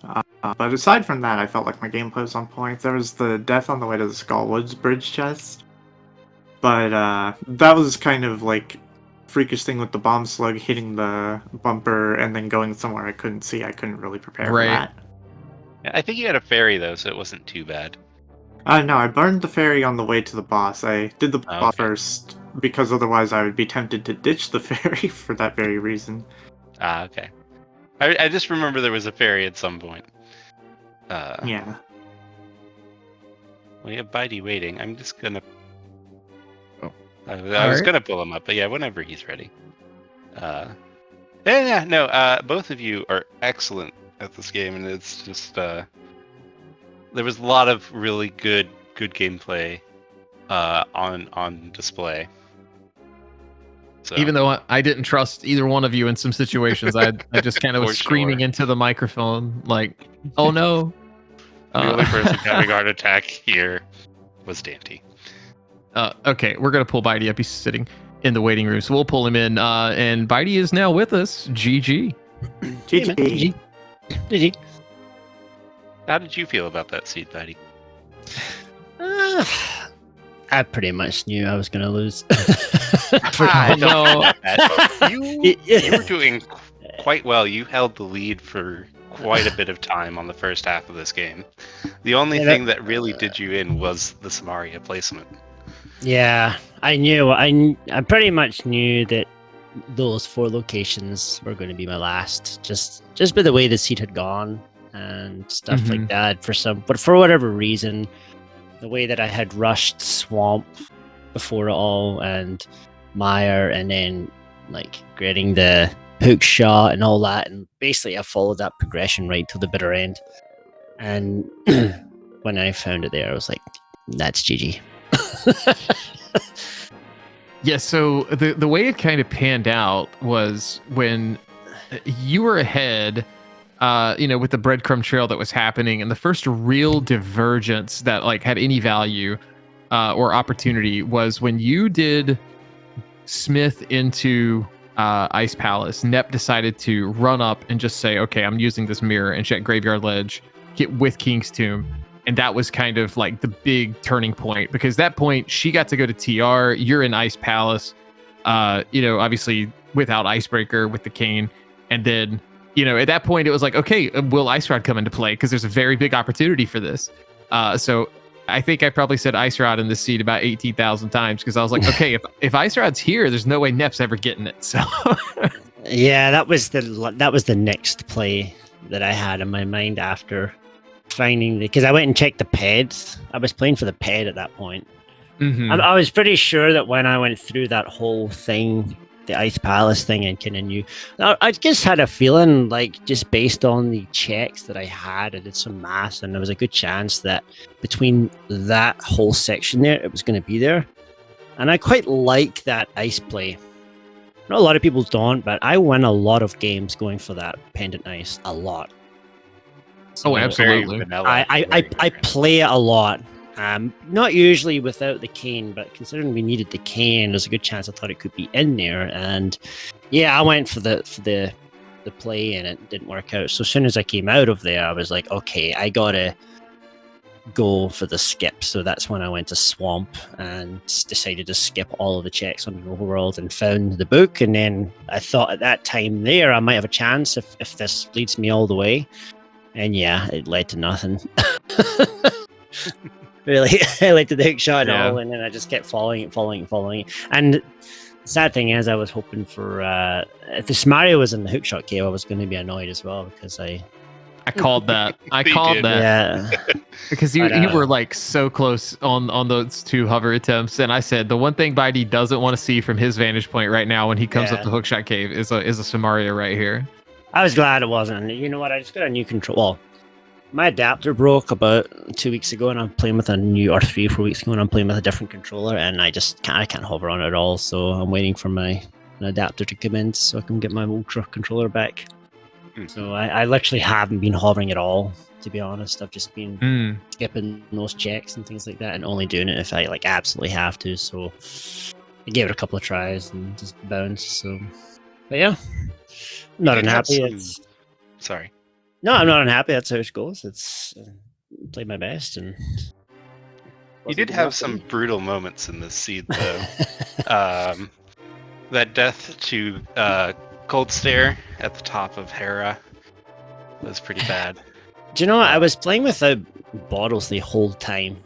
But aside from that, I felt like my gameplay was on point. There was the death on the way to the Skullwoods bridge chest, but that was kind of like freakish thing with the bomb slug hitting the bumper and then going somewhere I couldn't see. I couldn't really prepare for that. Yeah, I think you had a fairy though, so it wasn't too bad. No, I burned the fairy on the way to the boss. I did the boss first because otherwise I would be tempted to ditch the fairy for that very reason. Okay. I just remember there was a fairy at some point. Yeah. We have bydey waiting. I'm just gonna. Oh. I was gonna pull him up, but yeah, whenever he's ready. Both of you are excellent at this game, and it's just there was a lot of really good gameplay on display. So. Even though I didn't trust either one of you in some situations, I just kind of was screaming into the microphone like, "Oh no!" The only person having a heart attack here was Dante. Okay, we're gonna pull bydey up. He's sitting in the waiting room, so we'll pull him in. And bydey is now with us. GG. GG. GG. How did you feel about that seed, bydey? I pretty much knew I was going to lose. No. You were doing quite well. You held the lead for quite a bit of time on the first half of this game. The only thing that really did you in was the Somaria placement. Yeah, I knew. I pretty much knew that those 4 locations were going to be my last. Just by the way the seed had gone and stuff like that. But for whatever reason, the way that I had rushed Swamp before it all and Mire and then like getting the hook shot and all that, and basically I followed that progression right till the bitter end. And when I found it there, I was like, that's GG. Yeah, so the way it kind of panned out was when you were ahead, with the breadcrumb trail that was happening, and the first real divergence that like had any value or opportunity was when you did Smith into Ice Palace. Nep decided to run up and just say, okay, I'm using this mirror and check Graveyard Ledge, get with King's Tomb. And that was kind of like the big turning point, because that point she got to go to TR. You're in Ice Palace, obviously without Icebreaker with the cane. And then, at that point it was like, okay, will Ice Rod come into play? Because there's a very big opportunity for this. So I think I probably said Ice Rod in this seed about 18,000 times, because I was like, okay, if Ice Rod's here, there's no way Nep's ever getting it. So yeah, that was the next play that I had in my mind after finding because I went and checked the peds. I was playing for the ped at that point. I was pretty sure that when I went through that whole thing, the Ice Palace thing, and kind of knew, I just had a feeling like just based on the checks that I had, I did some math, and there was a good chance that between that whole section there, it was going to be there. And I quite like that ice play. I know a lot of people don't, but I win a lot of games going for that pendant ice. A lot. Oh, absolutely. I play it a lot. Not usually without the cane, but considering we needed the cane, there's a good chance I thought it could be in there. And yeah, I went for the play, and it didn't work out. So as soon as I came out of there, I was like, okay, I gotta go for the skip. So that's when I went to Swamp and decided to skip all of the checks on the overworld and found the book. And then I thought at that time there I might have a chance if this leads me all the way. And yeah, it led to nothing. Really, I led to the hook shot and all, and then I just kept following it. And the sad thing is, I was hoping for if the Somaria was in the hookshot cave, I was going to be annoyed as well because I called that. I They called did. that. Yeah. Because you were like so close on those 2 hover attempts, and I said the one thing bydey doesn't want to see from his vantage point right now when he comes up Yeah. the hookshot cave is a Somaria right here. I was glad it wasn't. You know what? I just got a new control. Well, my adapter broke about 2 weeks ago, and I'm playing with a new, or 3 or 4 weeks ago, and I'm playing with a different controller, and I can't hover on it at all. So I'm waiting for an adapter to come in so I can get my Ultra controller back. So I literally haven't been hovering at all, to be honest. I've just been skipping those checks and things like that, and only doing it if I like absolutely have to. So I gave it a couple of tries and just bounced. So, but yeah, I'm not You did have unhappy. some- Sorry. No, I'm not unhappy. That's how it goes. It's played my best, and You did have some brutal moments in this seed, though. That death to Cold Stair at the top of Hera was pretty bad. Do you know what? I was playing without bottles the whole time.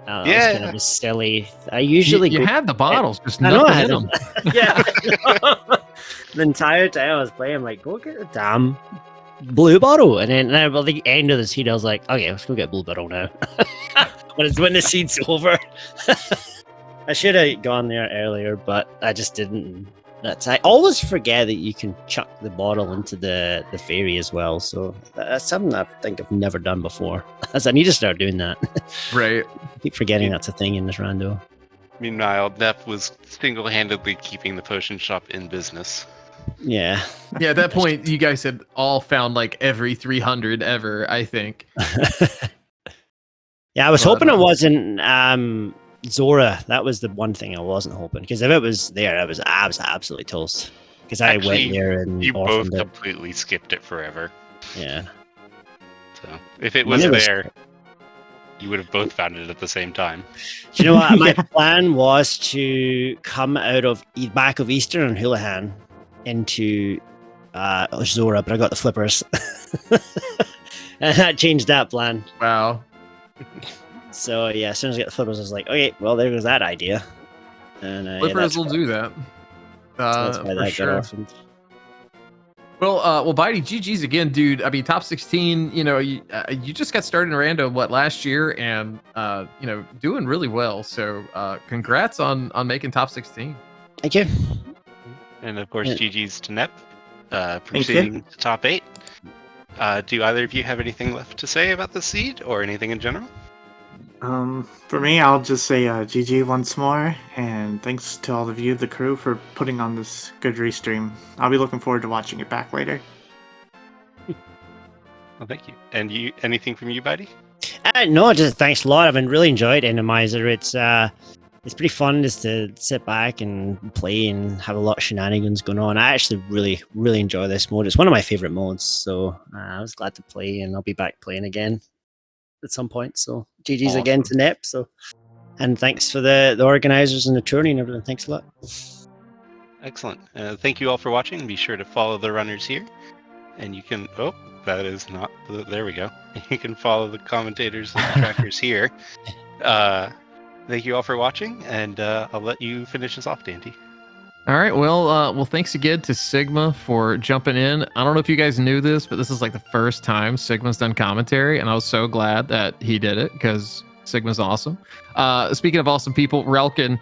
That was kind of a silly. I usually You go. had the bottles, just I know I nothing had in them. Yeah. The entire time I was playing, I'm like, go get the damn blue bottle. And then at the end of the seed, I was like, okay, let's go get blue bottle now. when the seed's over. I should have gone there earlier, but I just didn't. I always forget that you can chuck the bottle into the fairy as well. So that's something I think I've never done before. I need to start doing that. Right. I keep forgetting that's a thing in this rando. Meanwhile, Nep was single-handedly keeping the potion shop in business. Yeah. Yeah, at that point, you guys had all found like every 300 ever, I think. Yeah, I was But, hoping it wasn't Zora. That was the one thing I wasn't hoping. Because if it was there, I was absolutely toast. Because I Actually, went there and You both orphaned it. completely skipped it forever. Yeah. So if it When was it was- there, you would have both found it at the same time. Do you know what? My Yeah. plan was to come out of back of Eastern and Houlihan into Zora, but I got the flippers. And that changed that plan. Wow. So yeah, as soon as I got the flippers, I was like, okay, well, there goes that idea. And Flippers will do that. That's why For that got sure. orphaned. Well, bydey, GG's again, dude. I mean, top 16. You know, you just got started in random last year, and you know, doing really well. So, congrats on making top 16. Thank you. And of course, Yeah. GG's to Nep, proceeding to top 8. Do either of you have anything left to say about the seed or anything in general? For me, I'll just say GG once more, and thanks to all of you, the crew, for putting on this good restream. I'll be looking forward to watching it back later. Well, thank you. And you, anything from you, Bydey? No, just thanks a lot. I've been really enjoyed Enemizer. It's pretty fun just to sit back and play and have a lot of shenanigans going on. I actually really enjoy this mode. It's one of my favorite modes, so I was glad to play, and I'll be back playing again at some point. So GG's again to Nep. So, and thanks for the organizers and the tourney and everything. Thanks a lot. Excellent. Thank you all for watching. Be sure to follow the runners here. And you can... Oh, that is not... There we go. You can follow the commentators and the trackers here. Thank you all for watching, and I'll let you finish us off, Dante. All right. Well, thanks again to Sigma for jumping in. I don't know if you guys knew this, but this is like the first time Sigma's done commentary, and I was so glad that he did it because Sigma's awesome. Speaking of awesome people, Relkin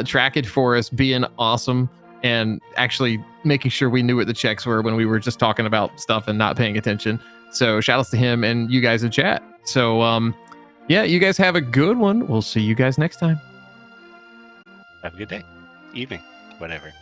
tracked for us being awesome and actually making sure we knew what the checks were when we were just talking about stuff and not paying attention. So shout outs to him and you guys in chat. So yeah, you guys have a good one. We'll see you guys next time. Have a good day. Evening. Whatever.